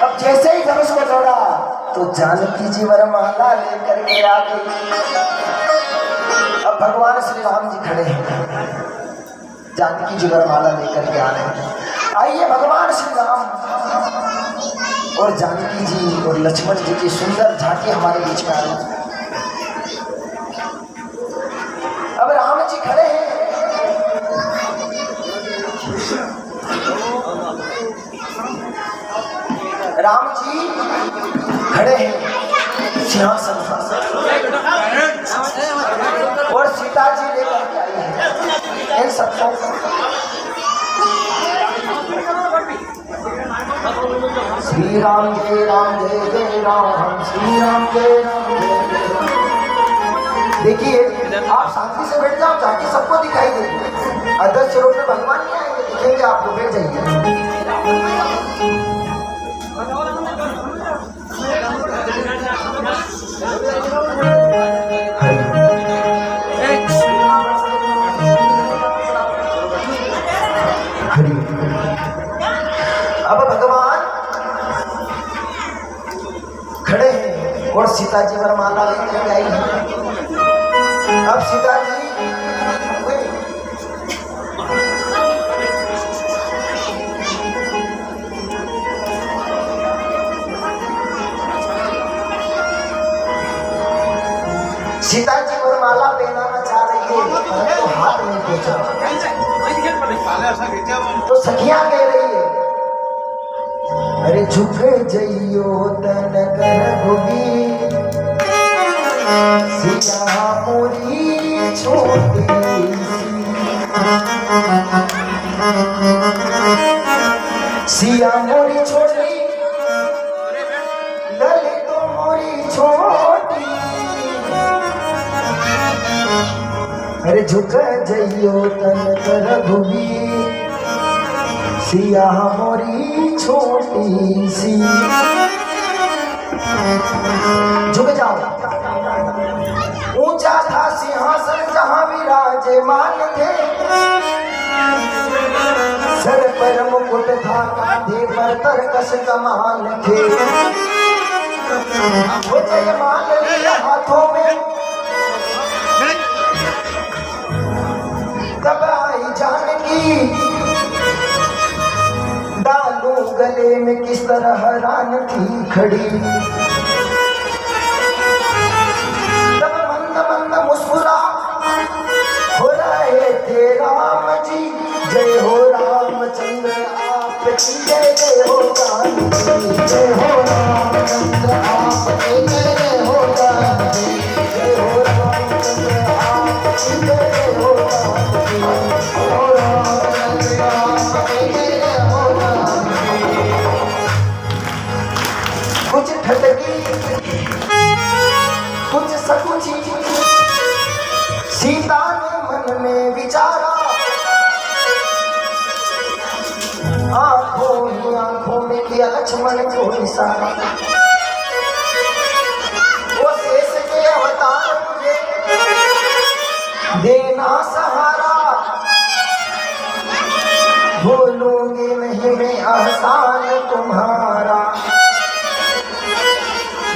अब जैसे ही धनुष को तोड़ा तो जानकी जी वरमाला लेकर के आ गई। अब भगवान श्री राम जी खड़े हैं, जानकी जी वरमाला लेकर के आ रहे हैं। आइए भगवान श्री राम और जानकी जी और लक्ष्मण जी की सुंदर झांकी हमारे बीच में आ रही है। अब राम जी खड़े हैं, राम जी खड़े हैं सिंहासन और सीता जी लेकर के आई है इन सबको। श्री राम जय जय राम, श्री राम जय जय। देखिए आप शांति से बैठ जाओ ताकि सबको दिखाई दे। अदृश्य रूप में भगवान नहीं आएंगे, दिखेंगे आपको, बैठ जाइए। अब भगवान खड़े हैं और सीता जी वरमाला लेकर आई है। अब सीता जी वरमाला पहनाना चाह रही है परंतु हाथ नहीं पहुंचा। तो सखियां कह रही है अरे झुक जइयो तन कर भुगी सिया मोरी छोटी सिया मोरी छोटी ललित मोरी छोटी। अरे झुक जइयो तन कर भुगी सिया मोरी छोटी सी। झुक जाओ। ऊंचा था सिंहासन जहां विराजमान थे, सर पर मुकुट था कांधे पर तरकस कमान थे। वो जयमाल लिया हाथों में तब आई जानकी डालू गले में किस तरह रान थी खड़ी। तब मंद मंद मुस्कुरा हो रहे थे राम जी, जय हो रामचंद्र आपकी जय, जय हो जानकी जय हो रामचंद्र आपकी जय, जय हो जानकी जय हो रामचंद्र आपकी जय, जय हो जानकी हो रामचंद्र आपकी जय, जय हो जानकी। कुछ ठटकी कुछ सकुची सीता ने मन में विचारा, आंखों ही आंखों में किया लक्ष्मण को इशारा, वो शेष के अवतार मुझे देना सहारा, भूलूंगी नहीं मैं एहसान तुम्हारा।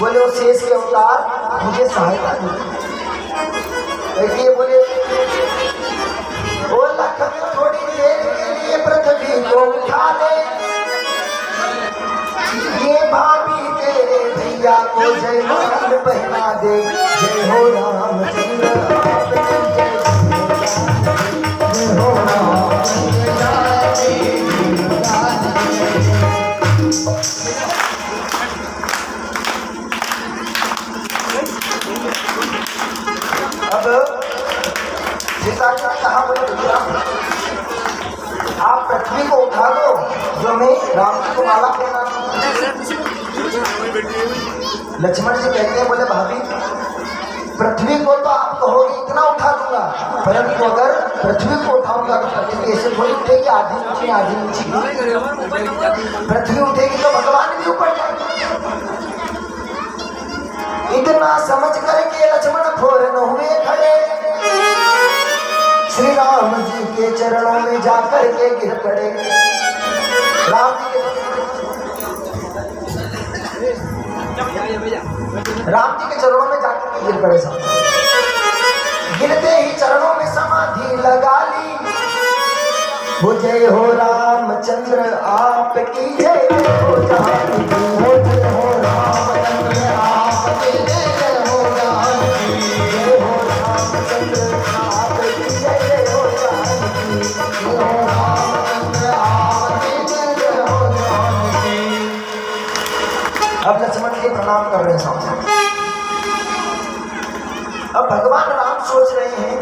बोले वो शेष के अवतार मुझे सहायता दे। देखिए बोले वो लखन थोड़ी देर के लिए पृथ्वी को उठा ले, ये भाभी तेरे भैया को जयमाल पहना दे। जय हो रामचंद्र जय हो अब पिताजी ने कहा बोले भैया आप पृथ्वी को उठा दो जो मैं राम जी को माला पहना। लक्ष्मण जी कहते हैं बोले भाभी पृथ्वी को तो आप कहोगे इतना उठा दूंगा, परंतु अगर पृथ्वी को उठाऊंगा तो पृथ्वी ऐसे थोड़ी उठेगी आधी नीचे आधी नीचे। पृथ्वी उठेगी तो भगवान भी ऊपर जाएंगे। इतना समझ करके लक्ष्मण फौरन हुए खड़े, श्री राम जी के चरणों में जाकर के गिर पड़े। राम जी के चरणों में जाकर के गिर पड़े। गिरते ही चरणों में समाधि लगा ली। हो जय हो रामचंद्र आपकी जय हो जानकी, हो जय हो रामचंद्र आपकी जय हो जानकी, जय हो रामचंद्र आपकी जय हो जानकी, जय हो रामचंद्र आपकी जय हो जानकी। अब लक्ष्मण जी प्रणाम कर रहे हैं सामने। अब भगवान राम सोच रहे हैं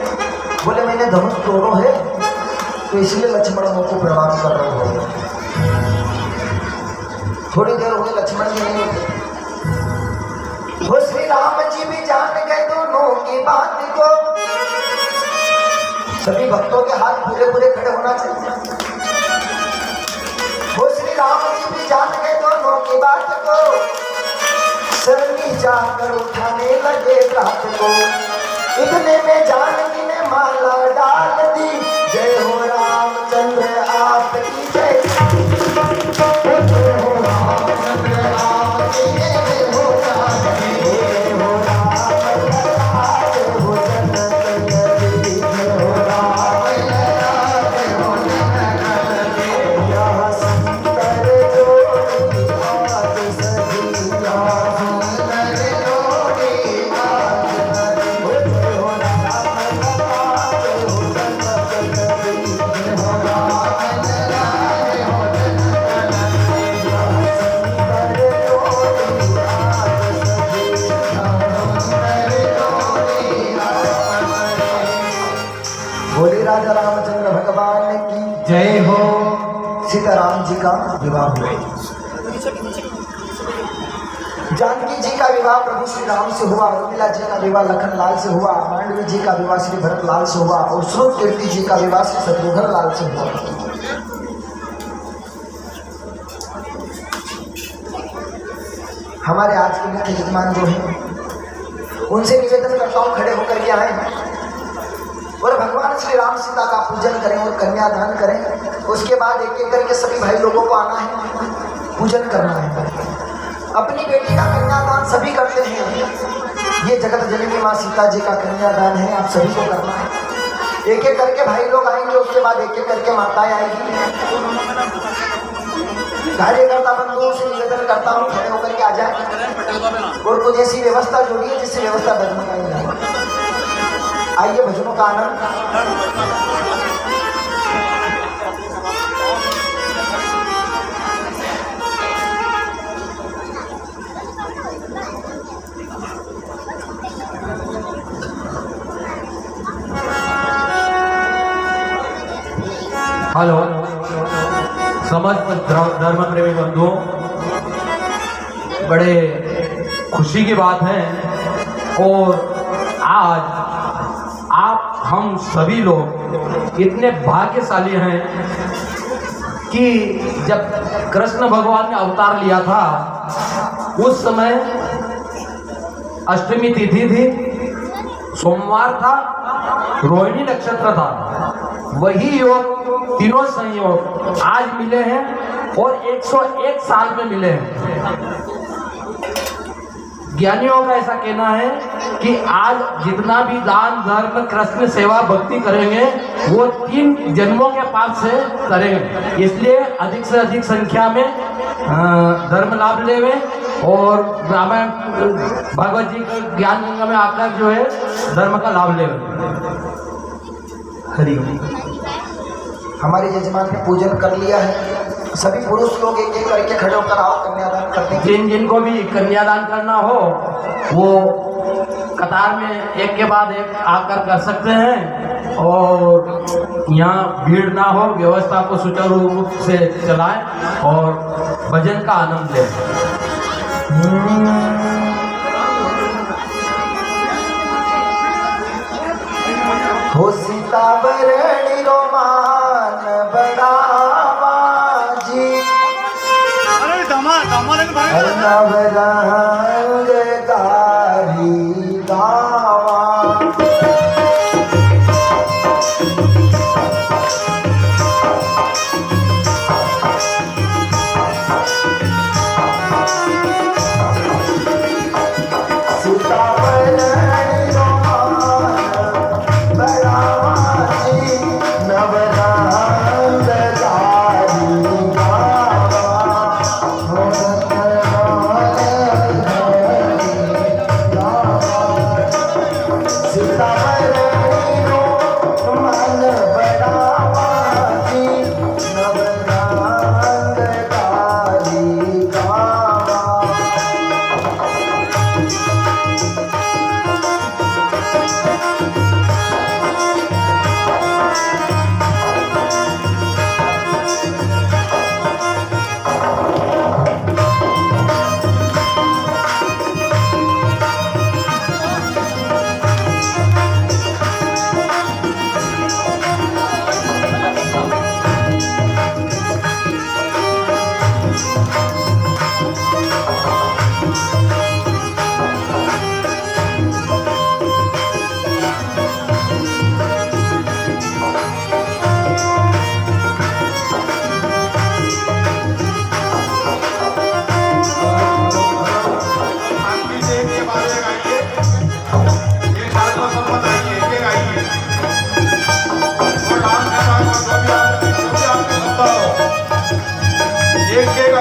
बोले मैंने धनुष तोड़ो है तो इसलिए लक्ष्मण को प्रणाम कर रहे हो। थोड़ी देर हो गई लक्ष्मण जी नहीं उठे। वो श्री राम जी भी जान गए दोनों की बात को। सभी भक्तों के हाथ पूरे पूरे खड़े होना चाहिए। वो श्री राम जी भी जान गए दोनों की बात को, शर्मी जाकर उठाने लगे रात को। इतने में जानकी ने माला डाल दी। जय हो रामचंद्र आपकी जय, जय हो रामचंद्र आपकी जय हो जानकी, जय हो राम जय हो जनक, जय हो राम जय हो जनक। यहाँ सुंदर जोड़ी आज सजिया, सुंदर जोड़ी आज सजिया। जय हो राम जय हो जनक, जय हो राम जय हो जनक। यहाँ सुंदर जोड़ी आज सजिया, सुंदर जोड़ी आज सजिया। बोले राजा रामचंद्र भगवान की जय हो। सीताराम जी का विवाह हुआ। जानकी जी का विवाह प्रभु श्री राम से हुआ, उर्मिला जी का विवाह लखन लाल से हुआ, मांडवी जी का विवाह श्री भरत लाल से हुआ और श्रुत कीर्ति जी का विवाह श्री शत्रुघ्न लाल से हुआ। हमारे आज के मुख्य यजमान जो हैं उनसे निवेदन करता हूँ खड़े होकर के आए और भगवान श्री राम सीता का पूजन करें और कन्यादान करें। उसके बाद एक एक करके सभी भाई लोगों को आना है, पूजन करना है। अपनी बेटी का कन्यादान सभी करते हैं। ये जगत जननी माँ सीता जी का कन्यादान है, आप सभी को करना है। एक एक करके भाई लोग आएंगे, उसके बाद एक एक करके माताएं आएगी। कार्यकर्ता बंधुओं से निवेदन करता हूँ खड़े होकर के आ जाए और कुछ ऐसी व्यवस्था जोड़ी है जिससे व्यवस्था बदलना जाए। आइए भजनों का आनंद। हेलो समस्त धर्म प्रेमी बंधुओं, बड़े खुशी की बात है और आज आप हम सभी लोग इतने भाग्यशाली हैं कि जब कृष्ण भगवान ने अवतार लिया था उस समय अष्टमी तिथि थी, सोमवार था, रोहिणी नक्षत्र था। वही योग, तीनों संयोग आज मिले हैं और 101 साल में मिले हैं। ज्ञानियों का ऐसा कहना है कि आज जितना भी दान धर्म कृष्ण सेवा भक्ति करेंगे वो 3 जन्मों के पाप से करेंगे। इसलिए अधिक से अधिक संख्या में धर्म लाभ लेवे और रामायण भगवत जी का ज्ञान गंगा में आकर जो है धर्म का लाभ लेवे। हरि हमारे यजमान ने पूजन कर लिया है। सभी पुरुष लोग एक एक करके खड़े होकर आओ कन्यादान करने के लिए। जिनको भी कन्यादान करना हो वो कतार में एक के बाद एक आकर कर सकते हैं और यहाँ भीड़ ना हो, व्यवस्था को सुचारू रूप से चलाएं और भजन का आनंद लें। हो सीतावरणी रोमान बढ़ावा जी, नव रंग कारी गावा।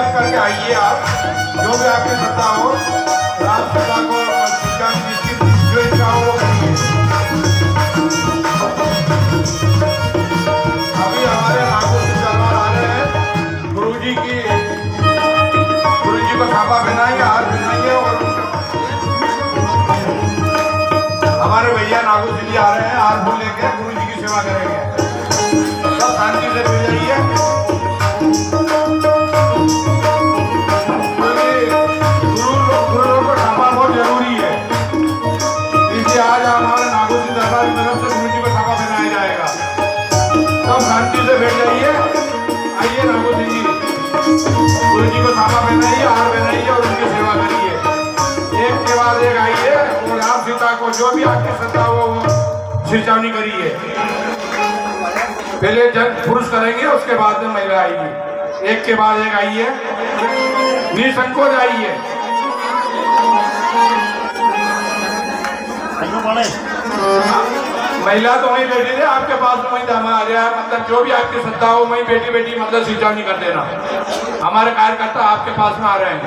करके आइए आप, जो भी आपकी श्रद्धा हो, राष्ट्रपिता को शिक्षा निश्चित जो इच्छा हो वो करिए। अभी हमारे नागपुर से तलवार आ रहे हैं, गुरुजी को छापा पहनाएंगे, हार पहनाएंगे और हमारे भैया नागपुर जी आ रहे हैं, हार फूल लेके गुरुजी की सेवा करेंगे। सब शांति से मिल जाइए। आज हमारे नागौर जी दरबार की तरफ से गुरु जी को छापा पहनाया जाएगा। सब शांति से बैठ जाइए। आइए नागौर जी, गुरु जी को छापा पहनाइए, हार पहनाइए और उनकी सेवा करिए। एक के बाद एक आइए और राम सीता को जो भी आपकी श्रद्धा हो वो सिरचावनी करिए। पहले जब पुरुष करेंगे उसके बाद में महिला आएगी। एक के बाद एक आइए, निसंकोच आइए। महिला तो वहीं बैठी थी, आपके पास में वहीं दामा आ गया। मतलब जो भी आपकी श्रद्धा हो वहीं बेटी बेटी मतलब सिंचाई कर देना। हमारे कार्यकर्ता आपके पास में आ रहे हैं,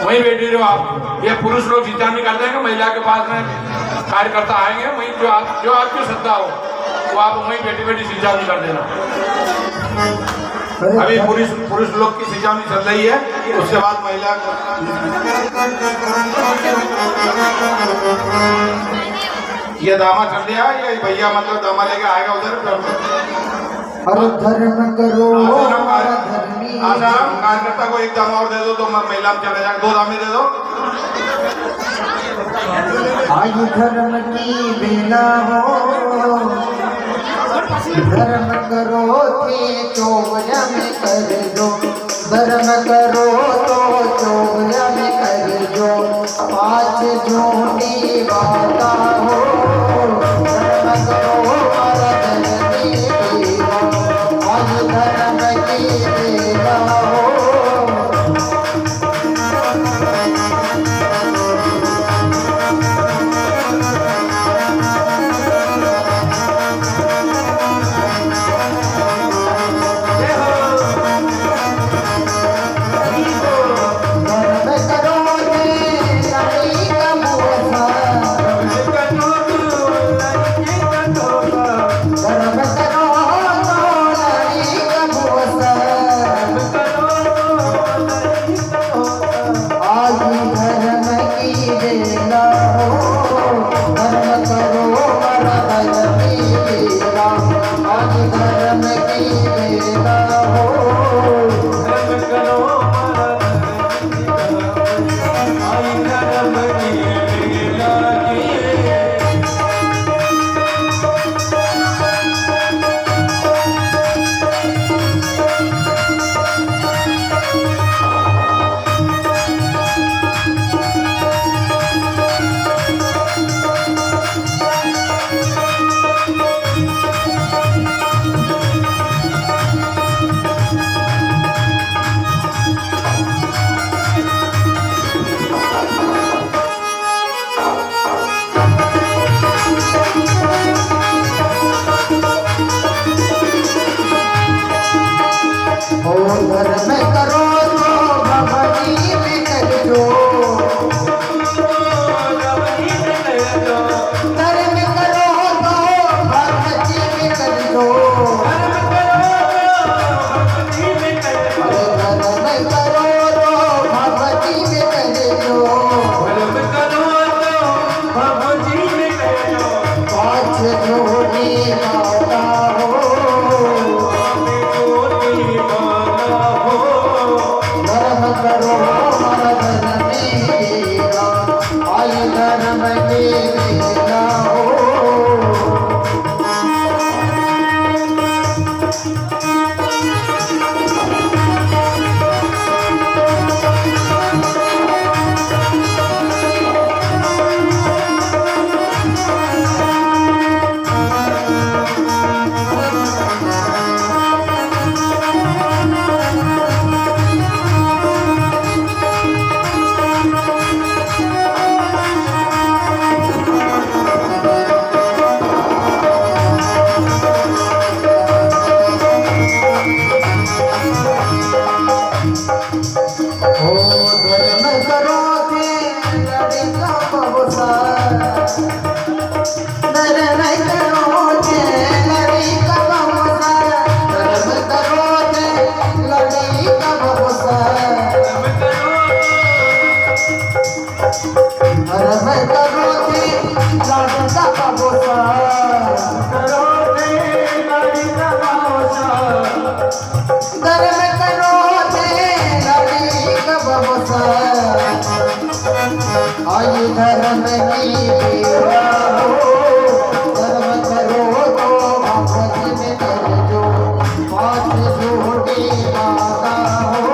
वहीं बैठी रहो आप। ये पुरुष लोग सिंचाई कर देंगे, महिला के पास में कार्यकर्ता आएंगे, वहीं जो आपकी श्रद्धा हो वो आप वहीं बेटी बेटी सिंचाई कर देना। अभी पुरुष लोग की सिंचाई चल रही है, उसके बाद महिला ये दामा चल दिया। ये भैया मतलब दामा लेके आएगा उधर। धर्म करो आसाराम कार्यकर्ता को एक दामा और दे दो तो महिला में चले जाए। 2 दामे दे दो। आज धर्म की बेला हो, धर्म करो थे चोरम कर दो, धर्म करो तो चोरम कर दो, पाँच झूठी बाता हो, धर्म करो और धर्म देवा, आज धर्म की देवा हो। धर्म करो तो भगवती में कर दो, धर्म करो तो भगवती में कर दो, धर्म करो तो भगवती में कर दो, पाँच झूठी बाता हो, धर्म करो और धर्म देवा, आज धर्म की देवा हो। धर्म करो थे लड़का बहुसार, धर्म करो थे लड़का बहुसार, धर्म करो थे लड़का बहुसार, धर्म करो थे लड़का बहुसार, धर्म करो आज धर्म की देवा हो, धर्म करो तो भगवती में कर दो, पाँच झूठी बाता हो,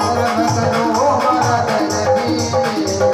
धर्म करो और धर्म देवा।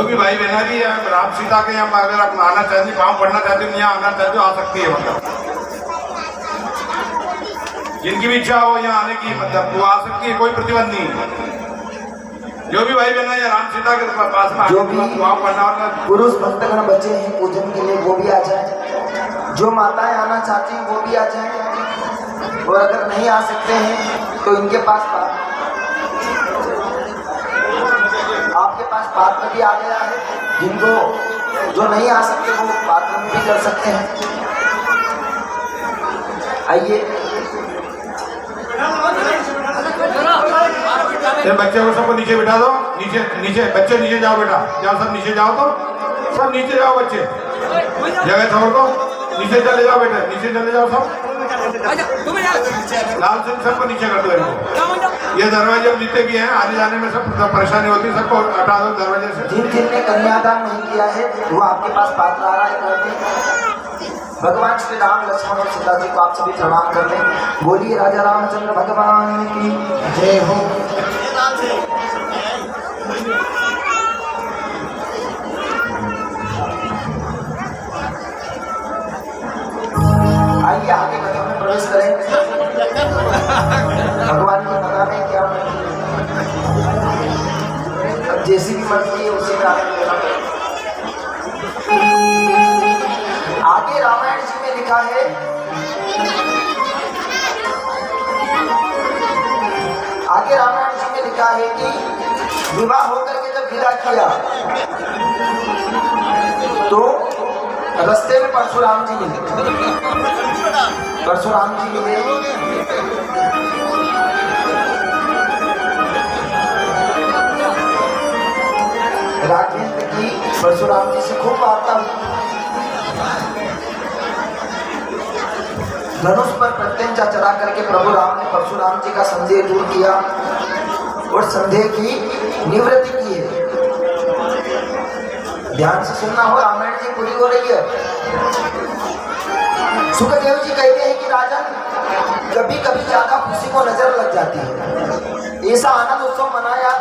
भी भाई बहना भी है राम सीता के यहाँ अगर आप आना चाहती पाँव पढ़ना चाहते हो यहाँ आना चाहते हो आ सकती है मतलब जिनकी भी इच्छा हो यहाँ आने की मतलब वो आ सकती है कोई प्रतिबंध नहीं है। जो भी भाई बहना या राम सीता के पास में जो भी पाँव पढ़ना होगा पुरुष भक्तगण बचे हैं पूजन के लिए वो भी आ जाए, जो माताएं आना चाहती हैं वो भी आ जाए, और अगर नहीं आ सकते हैं तो इनके पास आपके पास पात्र भी आ गया है, जिनको जो नहीं आ सकते वो पात्र में भी कर सकते हैं। आइए ये बच्चे को सबको नीचे बिठा दो, नीचे नीचे बच्चे नीचे जाओ बेटा, जाओ सब नीचे जाओ, तो सब नीचे जाओ बच्चे, जगह छोड़ दो, नीचे चले जाओ बेटा, नीचे चले जाओ सब, लाल सिंह सबको नीचे कर दो इनको। ये दरवाजे जितने भी हैं आने जाने में सब परेशानी होती है, सबको हटा दो दरवाजे से। जिनने कन्यादान नहीं किया है वो आपके पास पात्र आ रहा है, करते भगवान श्री राम लक्ष्मण और सीता जी को आप सभी प्रणाम कर लें। बोलिए राजा रामचंद्र भगवान की जय हो। आइए आगे कथा में प्रवेश करें। भगवान की कथा में क्या अब जैसी भी मर्जी है उसी का आगे रामायण जी में लिखा है, आगे रामायण जी में लिखा है कि विवाह होकर के जब विदा किया तो रास्ते में परशुराम जी मिले, परशुराम जी मिले, राघवेंद्र की परशुराम जी से खूब वार्ता हुई। धनुष पर प्रत्यंचा चढ़ा करके प्रभु राम ने परशुराम जी का संदेह दूर किया और संदेह की निवृत्ति की है। ध्यान से सुनना हो, रामायण जी पूरी हो रही है। सुखदेव जी कहते हैं कि राजन कभी कभी ज्यादा खुशी को नजर लग जाती है। ऐसा आनंद उत्सव मनाया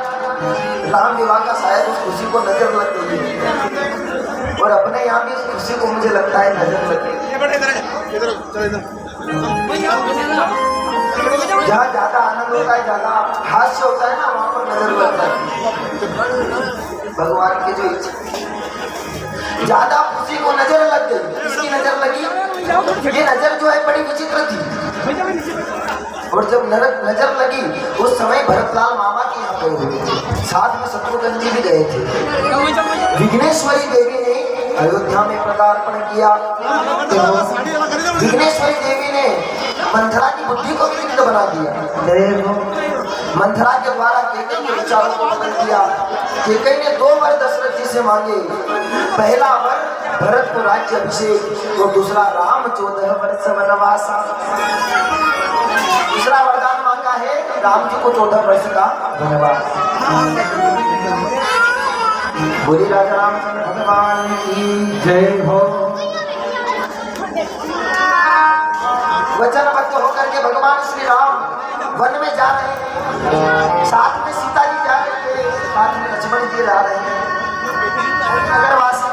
राम विवाह का, शायद उस खुशी को नजर लग गई है, और अपने यहाँ भी उस खुशी को मुझे लगता है नजर लग गई। जहाँ ज्यादा आनंद होता है, ज्यादा हास्य होता है ना, वहां पर नजर लगता है। भगवान की जो इच्छा, ज्यादा खुशी को नजर लग गई। इसकी नजर लगी, ये नजर जो है बड़ी विचित्र थी, और जब नजर लगी उस समय भरतलाल मामा के यहाँ गए हुए थे, साथ में शत्रुघ्न जी भी गए थे। विघ्नेश्वरी देवी ने अयोध्या में पदार्पण किया, तो विघ्नेश्वरी देवी ने मंथरा की बुद्धि को विघ्न बना दिया। मंथरा के द्वारा केकई के विचारों को बदल दिया। केकई ने 2 वर दशरथ जी से मांगे, पहला वर भरत को राज्य अभिषेक, तो दूसरा राम 14 वर्ष वनवास। दूसरा वरदान मांगा है राम जी को 14 वर्ष का वनवास। बोली राजा रामचंद्र भगवान की जय हो। वचनबद्ध होकर के भगवान श्री राम वन में जा रहे हैं, साथ में सीता जी जा रहे हैं, साथ में लक्ष्मण जी जा रहे हैं। नगरवासी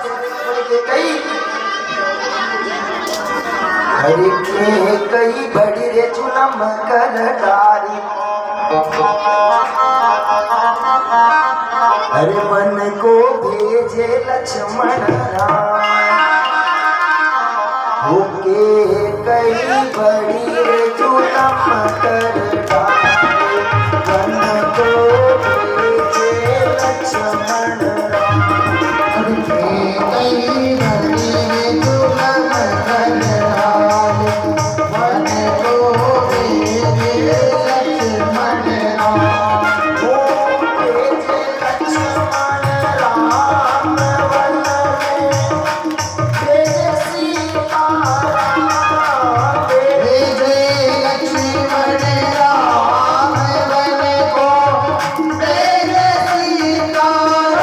कई हरे के कई बड़ी रे चुनम कर डारी, हरे वन को भेजे लक्ष्मण राम, होके कई बड़ी रे चुनम कर डारी, वन को भेजे लक्ष्मण राम, हरे कई बड़ी रे चुनम कर डारी, वन को भेजे लक्ष्मण राम,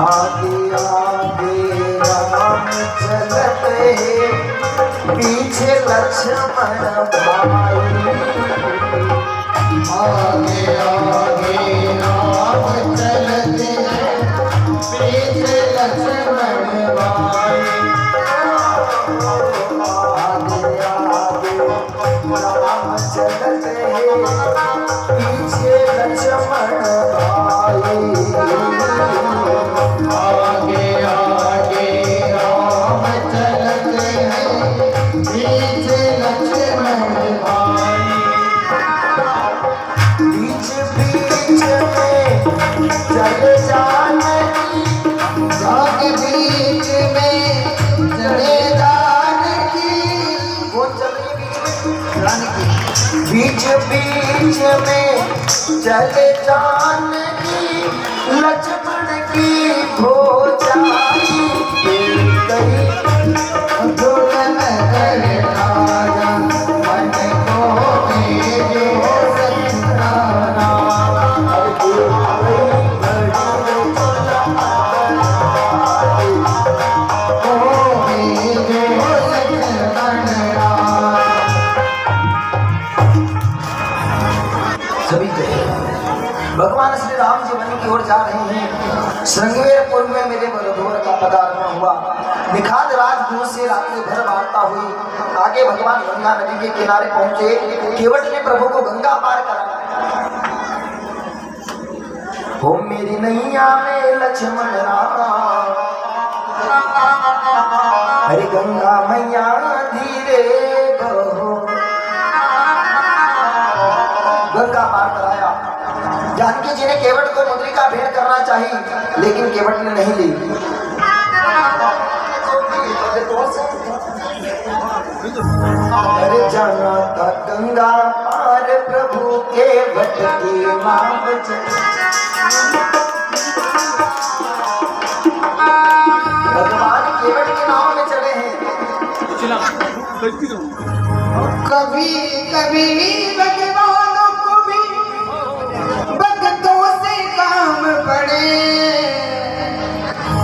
आगे आगे राम चलते पीछे लक्ष्मण भाई। आगे आगे राम चलते पीछे लक्ष्मण भाई। आगे आगे राम चलते पीछे लक्ष्मण भाई। आगे आगे राम चलते हैं पीछे लक्ष्मण भाई। बीच बीच में चले जानकी, जाके बीच में चले जानकी। कौन चल रही है बीच में? जानकी। बीच बीच में चले जानकी, लक्ष्मण की भोजाई गई। दुल्हन कर राजा मन को भेजो सत्यारा। सभी कहे भगवान श्री राम जी वन की ओर जा रहे हैं। श्रृंगेरपुर में मेरे बलधोर का पदार्पण हुआ। निखाद राजदूत से रात्रि भर वार्ता हुई। आगे भगवान गंगा नदी के किनारे पहुंचे। केवट ने प्रभु को गंगा पार कराया। हो मेरी नैया में लक्ष्मण राम, हरे गंगा मैया धीरे बहो। गंगा पार कराया। जानकी जी ने केवट को मुद्रिका भेंट करना चाहिए, लेकिन केवट ने नहीं ली। अरे जाना था गंगा पार प्रभु केवट की नाम भगवान केवट के नाम में चले हैं। कभी कभी भगवानों को भी भक्तों से काम पड़े।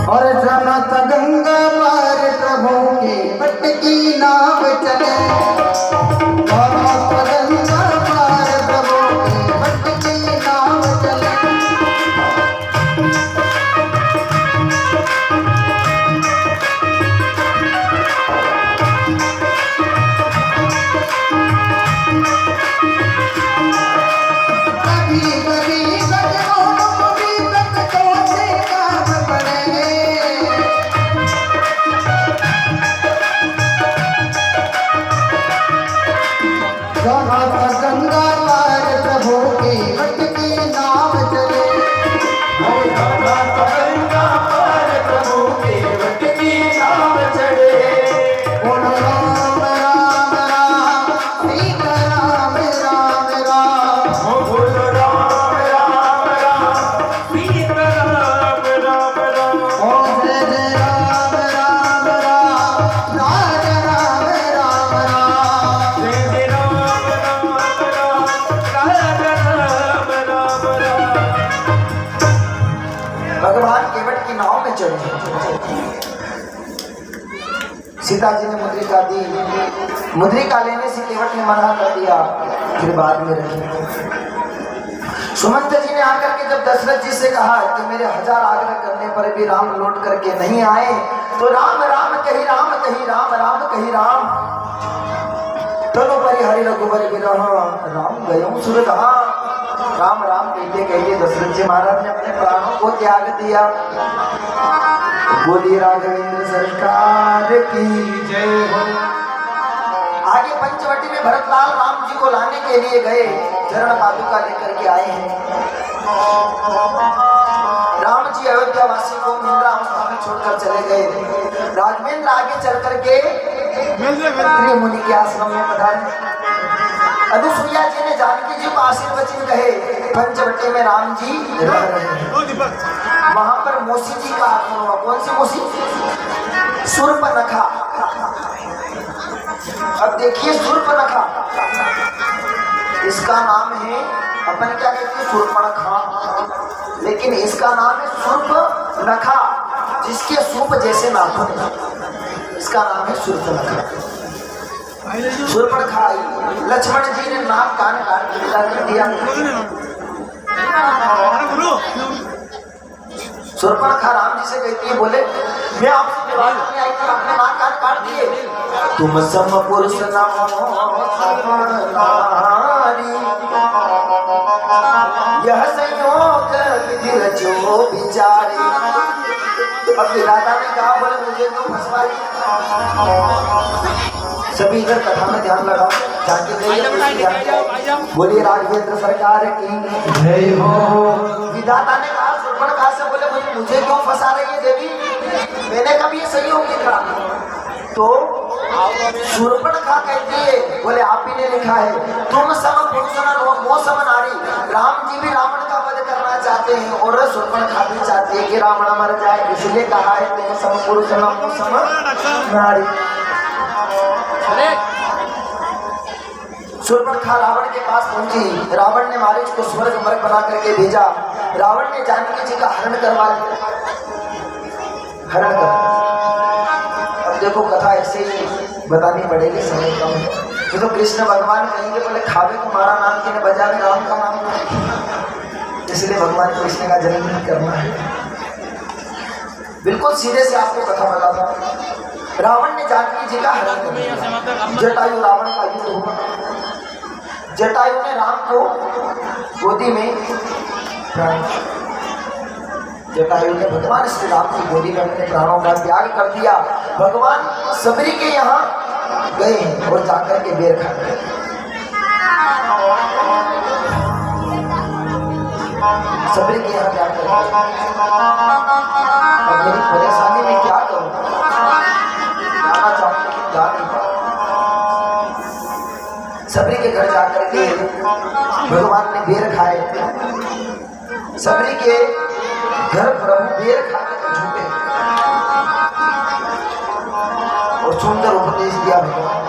और जाना था गंगा पार प्रभु के भट्ट की नाव चले। जाना था गंगा पार प्रभु के भट्ट की नाव चले। गंगा पार प्रभु के भट्ट की नाव चले। गंगा पार प्रभु के भट्ट की नाव चले। बोलो राम राम राम सीता राम राम राम। बोलो राम राम राम सीता राम राम राम। ओ जय जय राम राम राम राजा राम राम राम। जय जय भगवान केवट की नाव में चढ़े। सीता जी ने मुद्रिका दी। मुद्रिका लेने से केवट ने मना कर दिया, फिर बाद में रखी। सुमंत जी ने आकर के जब दशरथ जी से कहा कि मेरे 1000 आग्रह करने पर भी राम लौट करके नहीं आए, तो राम राम कही राम कही राम राम कही राम। दोनों परिहरि रघुबर विरह राम गयो सुरधा। राम राम कहते कहते दशरथ जी महाराज ने अपने प्राणों को त्याग दिया। बोली राघवेंद्र सरकार की जय हो। आगे पंचवटी में भरतलाल राम जी को लाने के लिए गए। चरण पादुका लेकर के आए हैं। राम जी अयोध्या वासी को निद्रा अवस्था में छोड़कर चले गए। राघवेंद्र आगे चल करके प्रिय मुनि के आश्रम में पधारे। अनुसुईया जी ने जानकी जी को आशीर्वचन कहे। पंचवटी में राम जी रह रहे हैं। वहां पर मौसी जी का आगमन हुआ। कौन सी मौसी? शूर्पणखा। अब देखिए शूर्पणखा, इसका नाम है, अपन क्या कहते हैं, शूर्पणखा, लेकिन इसका नाम है शूर्पणखा। जिसके सूप जैसे नाखून है, इसका नाम है शूर्पणखा। शूर्पणखा आई, लक्ष्मण जी ने नाक कान काट के विदा कर दिया। शूर्पणखा राम जी से कहती है, बोले मैं आपसे विवाह करने आई थी, आपने नाक कान काट दिए। तुम सम पुरुष नमो नारी, यह संयोग विधि रचो बिचारी। अब विधाता ने कहा, बोले मुझे क्यों फंसवाई। सभी इधर कथा में ध्यान लगाओ, जाके बोलिए राघवेंद्र सरकार की जय हो। विधाता ने कहा शूर्पणखा से, बोले मुझे क्यों फंसा रही है देवी, मैंने कभी ये संयोग लिखा। तो शूर्पणखा कहती है, बोले आप ही ने लिखा है, तुम सम पुरुष मोह सम नारी। राम जी भी रावण का वध करना चाहते हैं और शूर्पणखा भी चाहती है कि रावण मर जाए, इसलिए कहा है तुम सम पुरुष मोह सम नारी। शूर्पणखा रावण के पास पहुंची, रावण ने मारीच को स्वर्ग मर्ग बना करके भेजा। रावण ने जानकी जी का हरण करवा लिया, हरण कर। अब देखो कथा ऐसे ही बतानी पड़ेगी, समय कम है। ये तो कृष्ण भगवान कहेंगे, बोले खावे तुम्हारा नाम कि न बजावे राम का नाम, इसलिए भगवान कृष्ण का जन्म नहीं करना है। बिल्कुल सीधे से आपको कथा बताता हूँ। रावण ने जानकी जी का हरण कर दिया। जटायु रावण का युद्ध हुआ। जटायु ने राम को गोदी में, जटायु ने भगवान श्री राम की गोदी में अपने प्राणों का त्याग कर दिया। भगवान सबरी के यहाँ गए और जाकर के बेर खा गए। सबरी के यहाँ क्या करें, अब मेरी परेशानी में क्या करूं, जाना चाहूं लेकिन जा नहीं पाऊं। सबरी के घर जाकर के भगवान ने बेर खाए। सबरी के घर प्रभु बेर खाकर झूठे और सुंदर उपदेश दिया भगवान।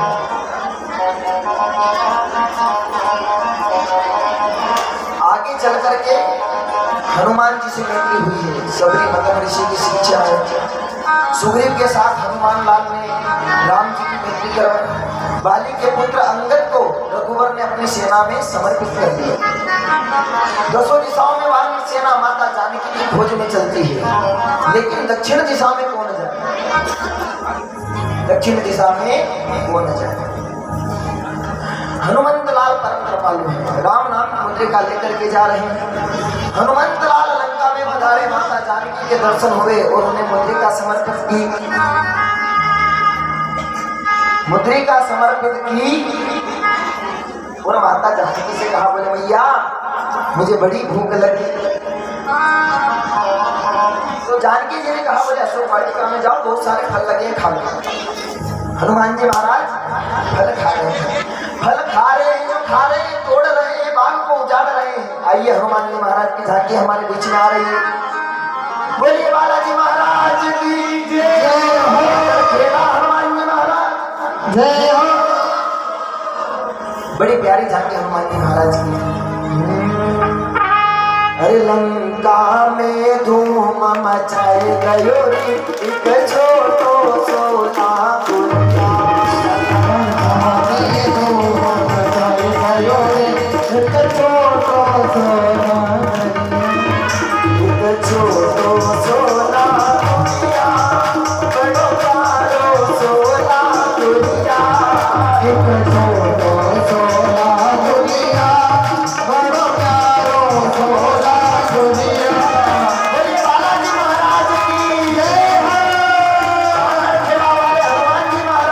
आगे चल करके हनुमान जी से मैत्री हुई है। सबरी मगन ऋषि की शिक्षा है। सुग्रीव के साथ हनुमान लाल ने राम जी की मैत्री करवाई। बाली के पुत्र अंगद को रघुवर ने अपनी सेना में समर्पित कर दिया। दसों दिशाओं में वानर सेना माता जानकी की खोज में चलती है, लेकिन दक्षिण दिशा में कौन जाए, दक्षिण दिशा में कौन जाए। हनुमंत लाल परम कृपालु है, राम नाम की मुद्रिका लेकर के जा रहे हैं। हनुमंत लाल लंका में पधारे, माता जानकी के दर्शन हुए और उन्हें मुद्रिका समर्पित की। मुद्रिका समर्पित की और माता जानकी से कहा, बोले मैया मुझे बड़ी भूख लगी। तो जानकी जी ने कहा, बोले अशोक वाटिका में जाओ, बहुत सारे फल लगे हैं, खा लो। हनुमान जी महाराज फल खा रहे हैं, फल खा रहे हैं, जो खा रहे हैं तोड़ रहे हैं, बाग को उजाड़ रहे हैं। आइए हनुमान जी महाराज की झांकी हमारे बीच में आ रही है। बोलिए बालाजी महाराज की जय हो। हनुमान जी महाराज जय हो। बड़ी प्यारी झांकी हनुमान जी महाराज की। अरे लंका में धूम मचाए गयो रे, एक छोटो सोना गुड़िया। लंका में धूम मचाए गयो रे, एक छोटो सोना गुड़िया। एक छोटो सोना गुड़िया, बड़ो प्यारो सोना गुड़िया। एक छोटो सोना गुड़िया, बड़ो प्यारो सोना गुड़िया। बोलिए बालाजी महाराज की जय हो। हनुमान जी महाराज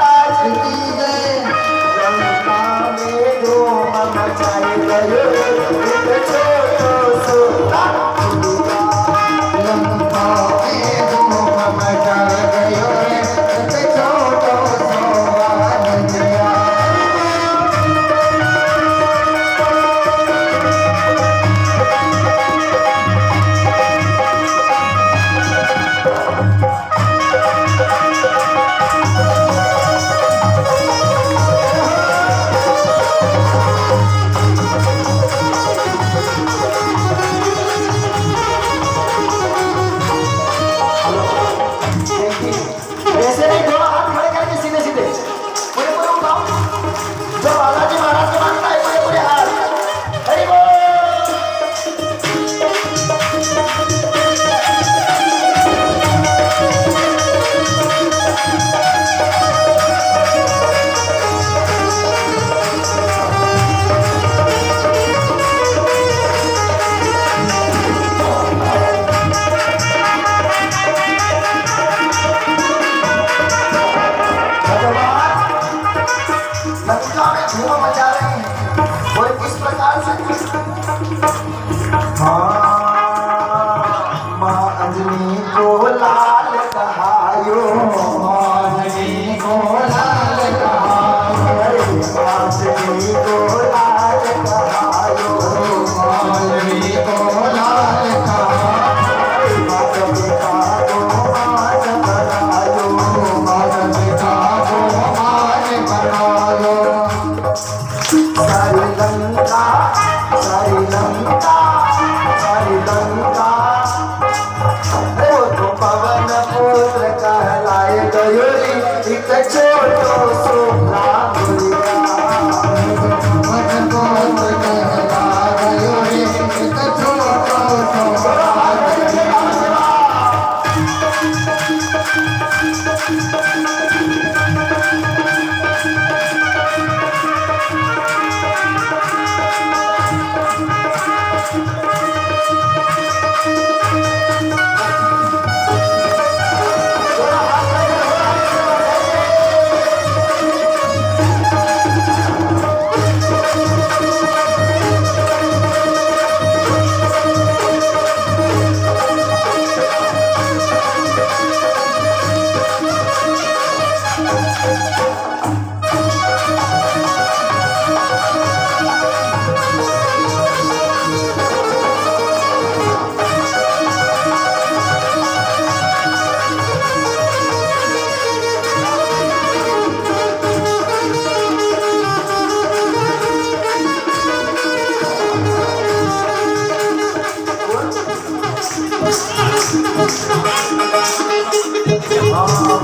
देखिए ऐसे नहीं, दोनों हाथ खड़े करके सीधे सीधे पूरे पूरे उठाओ। जो बालाजी महाराज को मानता है पूरे पूरे हाथ। हरि बोल। लंका में धूम मचा रहे हैं और किस प्रकार से माँ अंजनी को लाल कहायो, माँ अंजनी को लाल कहायो, माँ अंजनी को लाल कहायो, माँ अंजनी को लाल कहायो, माता पिता को मान बनायो, माता पिता को मान बनायो। सारी लंका सारी लंका सारी लंका वो तो पवन पुत्र कहलाए गयो री, एक छोटो सो लाभुरिया, पवन पुत्र कहला गयो री, एक छोटो सो लाभुरिया।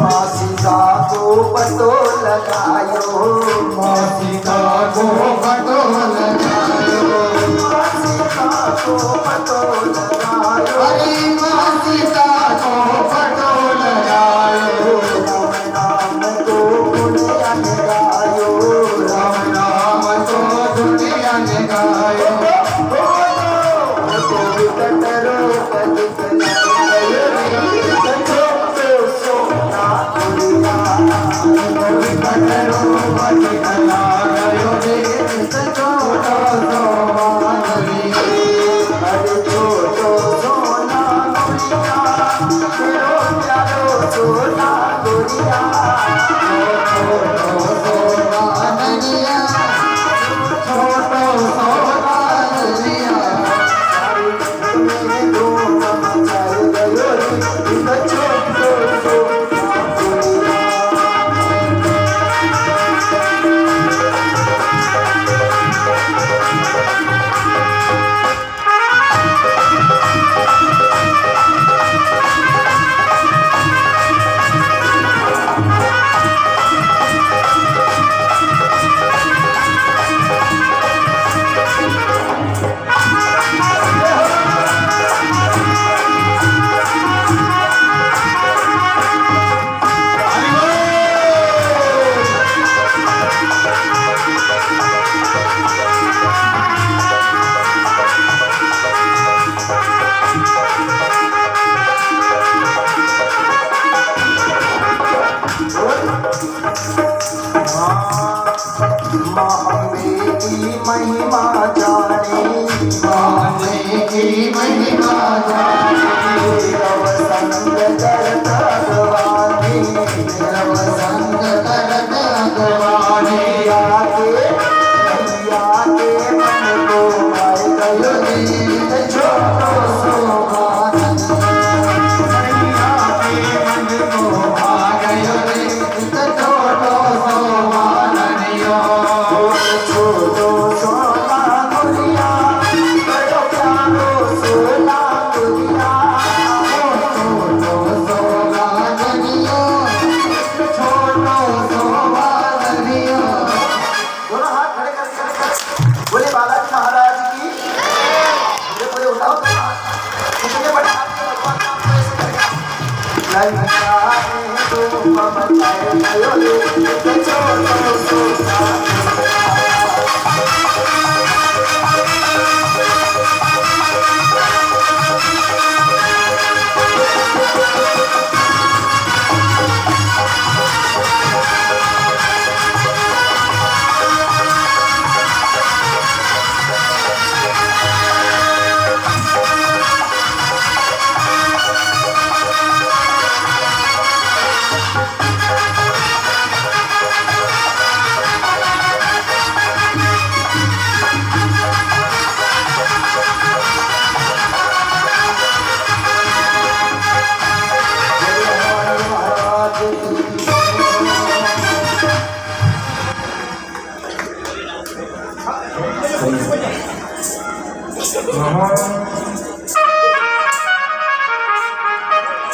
माँ सीता को पतो लगायो, माँ सीता को पतो लगायो, माँ सीता को पतो लगायो, अरे माँ सीता को पतो लगायो। राम नाम तो गुणगान गायो, राम नाम तो गुणगान गायो। तो विकट रूप दिखलायो,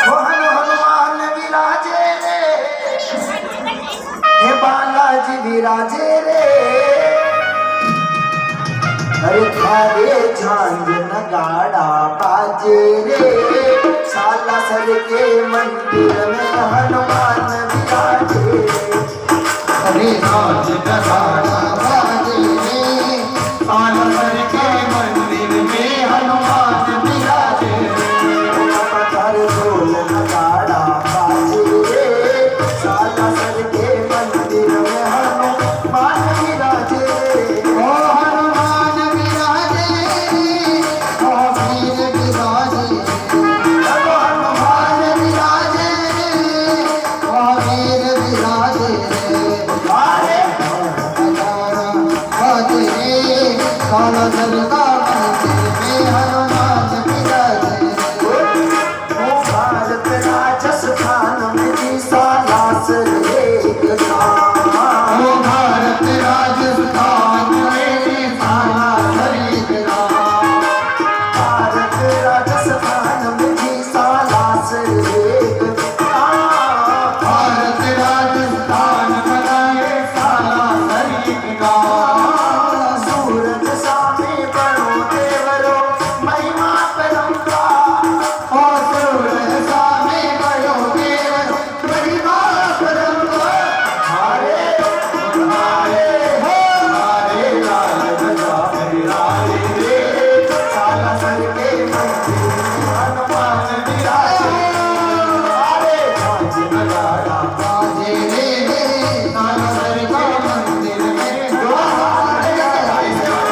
मोहन हनुमान विराजे रे, हे बालाजी विराजे रे, अरे थारे झांझ नगाड़ा बाजे रे, साला सर के मंदिर में हनुमान विराजे रे, अरे झांझ नगाड़ा बाजे रे, साला सर के मंदिर में हनुमान विराजे रे, ढोल नगाड़ा बाजे रे, साला सर के मंदिर में हनुमान विराजे रे, ओ हनुमान विराजे रे, ओ वीर विराजे रे, ओ हनुमान विराजे रे, ओ वीर विराजे रे, अरे नगाड़ा बाजे रे, साला सर का मंदिर में हनुमान विराजे रे, भारत राजस्थान में जी सालास एक गाँव, ओ भारत राजस्थान में जी सालास एक गाँव, भारत राजस्थान में जी सालास एक गाँव, भारत राजस्थान में सालास एक गाँव, सूरज सामे बड़ो देवरो महिमा परंपार, और सूरज सामे बड़ो देवरो महिमा परंपार, हरे हरे हरे लाल बजा हरे रे, साला सर के मंदिर में हनुमान विराजे, हरे झांझ नगाड़ा बाजे रे, साला सर का मंदिर में हनुमान विराजे रे।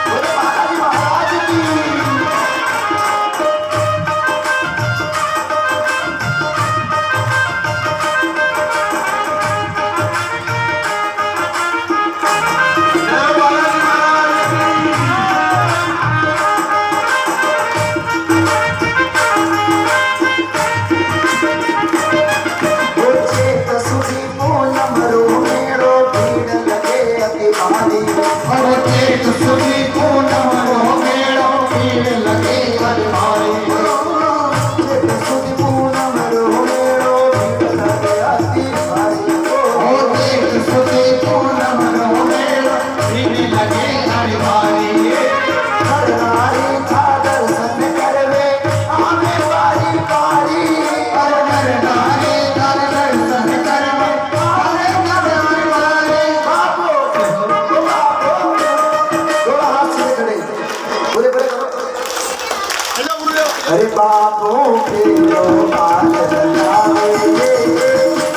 बोले बालाजी महाराज की। जय बालाजी महाराज की। ओ चेत सुधी पूनम रो मेरो भीड़ लगे अति भारी, और चेत सुधी पूनम रो मेरो भीड़ लगे अति भारी, चेत सुधी पूनम रो मेरो भीड़ लगे अति भारी, ओ चेत सुधी पूनम रो मेरो भीड़ लगे अति भारी, हर नारी था दर्शन करवे आवे बारी बारी, हर नर नारी था दर्शन करवे आवे बारी बारी, बाबो थोड़ा हाथ से खड़े बोले बोले करो, अरे बाबू के लो बाल लगावे रे,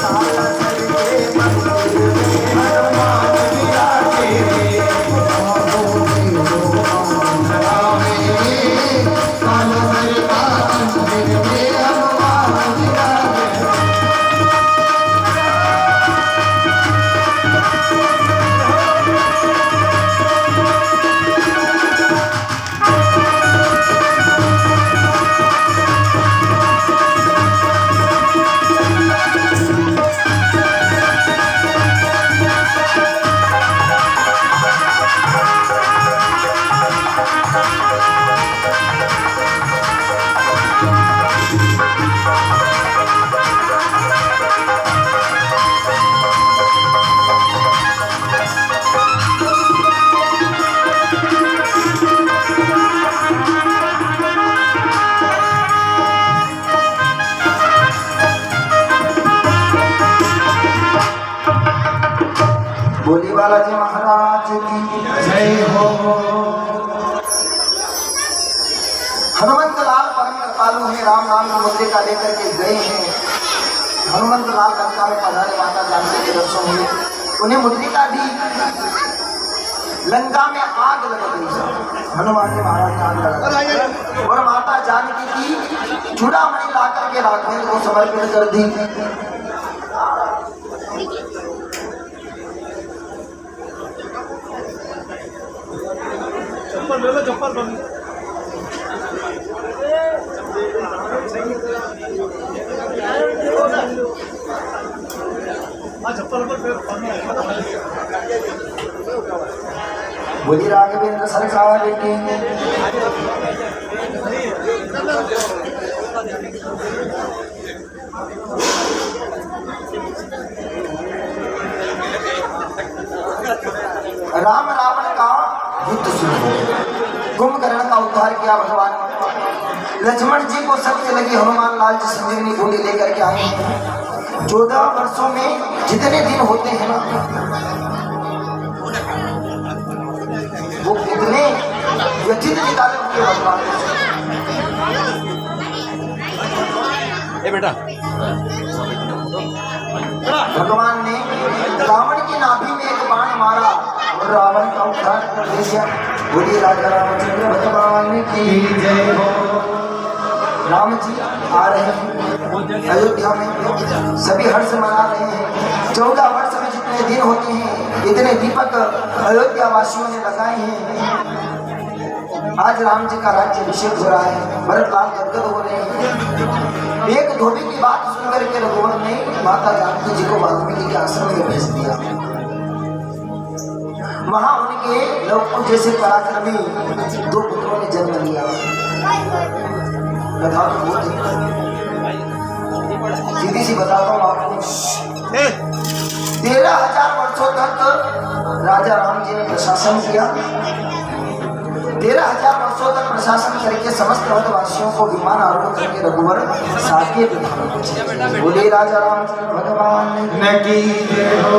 साला सर के मंदिर में हनुमान विराजे रे, बाबू के लो बाल लगावे रे, साला सर का मंदिर में हनुमान विराजे रे। बालाजी महाराज की जय हो। हनुमंत लाल परम कृपालु है, राम नाम की मुद्रिका लेकर के गए हैं। हनुमंत लाल लंका में पधारे, माता जानकी के दर्शन हुए, उन्हें मुद्रिका दी, लंका में आग लग गई। हनुमान जी महाराज ने आग लगा दी और माता जानकी की चूड़ामणि ला करके राघवेंद्र को समर्पित कर दी। बोली राघवेंद्र सरकार की। राम रावण का युद्ध शुरू हो गया, कुंभकर्ण का उद्धार किया भगवान। लक्ष्मण जी को शक्ति लगी, हनुमान लाल जी संजीवनी बूटी लेकर के आए। 14 वर्षों में जितने दिन होते हैं ना, वो कितने व्यतीत निकाले होंगे भगवान। बेटा भगवान ने रावण की नाभि में एक बाण मारा और रावण का उद्धार कर दिया। बोलिए राजा रामचंद्र भगवान की जय हो। राम जी आ रहे हैं अयोध्या में, सभी हर्ष मना रहे हैं। 14 वर्ष में जितने दिन होते हैं, इतने दीपक अयोध्या वासियों ने लगाए हैं। आज राम जी का राज्य अभिषेक हो रहा है, भरत लाल गदगद हो रहे हैं। एक धोबी की बात सुनकर के रघुवर ने माता जानकी जी को वाल्मीकि के आश्रम में भेज दिया। वहां उनके लवकुश जैसे पराक्रमी 2 पुत्रों ने जन्म लिया। कथा तो बहुत सीधी सी बताता हूँ आपको। 13,000 वर्षों तक राजा राम जी ने प्रशासन किया। 13,000 वर्षों तक प्रशासन करके समस्त भारतवासियों को विमान आरूढ़ करके रघुवर साकेत धाम पहुंचे। बोले राजा रामचंद्र भगवान की जय हो।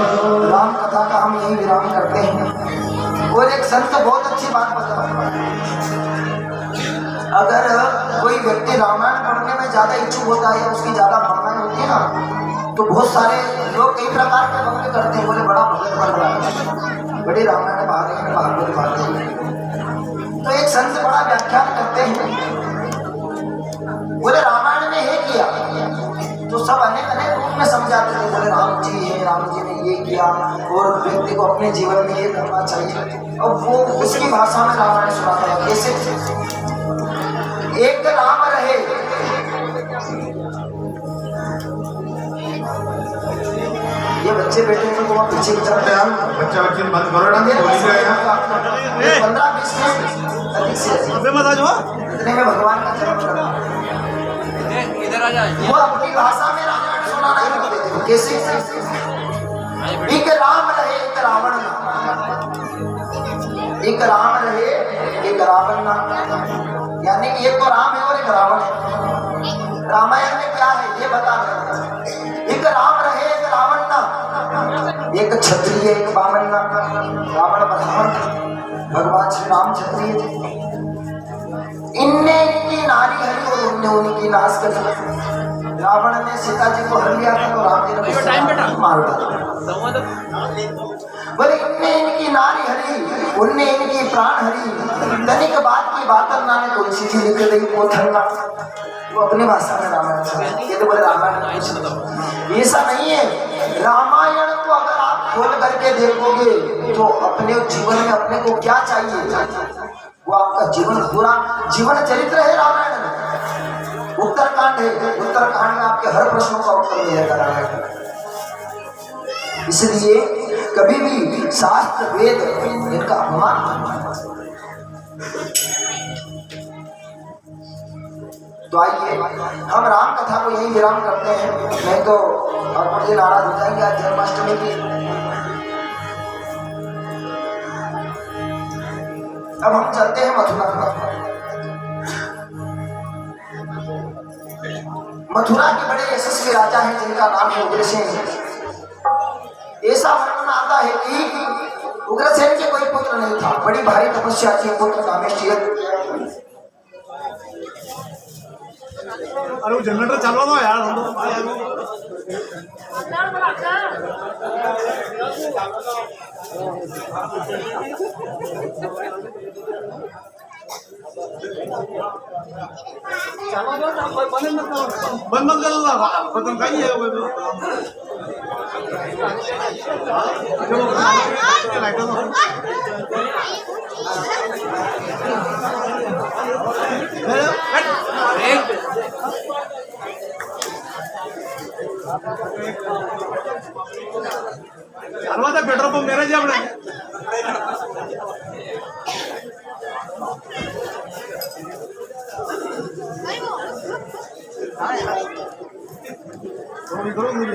राम कथा का हम यही विराम करते हैं। और एक संत बहुत अच्छी बात बता, अगर कोई व्यक्ति रामायण पढ़ने में ज्यादा इच्छुक होता है या उसकी ज्यादा भावनाएं होती है ना, तो बहुत सारे लोग कई प्रकार के भक्त करते हैं। बोले बड़ा भक्त बन रहा है, बड़े रामायण पढ़ रहे हैं, भागवत पढ़ रहे हैं। तो एक संत बड़ा व्याख्यान करते हैं, बोले रामायण में है किया, तो सब अनेक अनेक रूप में समझाते थे। बोले राम जी है, राम जी ने ये किया और व्यक्ति को अपने जीवन में ये करना चाहिए, और वो उसकी भाषा में रामायण सुनाता है। कैसे? एक राम रहे, ये बच्चे बैठे हैं तो वहाँ पीछे की तरफ यार बच्चा बच्चे बंद करो ना, 15-20 मिनट अधिक से इतने में भगवान का जन्म करना। इधर आ जाए। वो अपनी भाषा में रामायण सुनाना करते थे। कैसे? एक राम रहे एक रावण ना, एक राम रहे एक रावण ना। यानी कि एक तो राम है और एक रावण है। रामायण में क्या है ये बता रहे। एक राम रहे एक रावण ना, एक क्षत्रिय एक वामन ना। रावण ब्राह्मण, भगवान श्री राम क्षत्रिय थे। इनने इनकी नारी हरी और उनने उनकी नाश कर दी। रावण ने सीता जी को हर लिया था तो राम जी ने मार डाला। बोले इनने इनकी नारी हरी, उनने इनकी प्राण हरी। तनिक बात की बातन ना ने तुलसी जी लिख गई पोथरना। वो अपनी भाषा में रामायण सुना। ये तो बोले रामायण ऐसा नहीं है। रामायण को अगर आप खोल करके देखोगे तो अपने जीवन में अपने को क्या चाहिए, वो आपका जीवन पूरा जीवन चरित्र है रामायण में। उत्तरकांड है, उत्तरकांड में आपके हर प्रश्नों का उत्तर मिलेगा रामायण। इसलिए कभी भी शास्त्र वेद इनका अपमान। तो आइए हम राम कथा को यही विराम करते हैं, नहीं तो और मुझे नाराज हो जाएंगे। आज जन्माष्टमी की। अब हम चलते हैं मथुरा। मथुरा के बड़े यशस्वी राजा हैं जिनका नाम है उग्रसेन। ऐसा वर्णन आता है कि उग्रसेन के कोई पुत्र नहीं था, बड़ी भारी तपस्या की, पुत्र कामेष्ठी। अरे वो जनरेटर चालवा दो यार बंद मत करो खत्म कहीं है चालवा पेट्रोल पंप मेरा जी अपने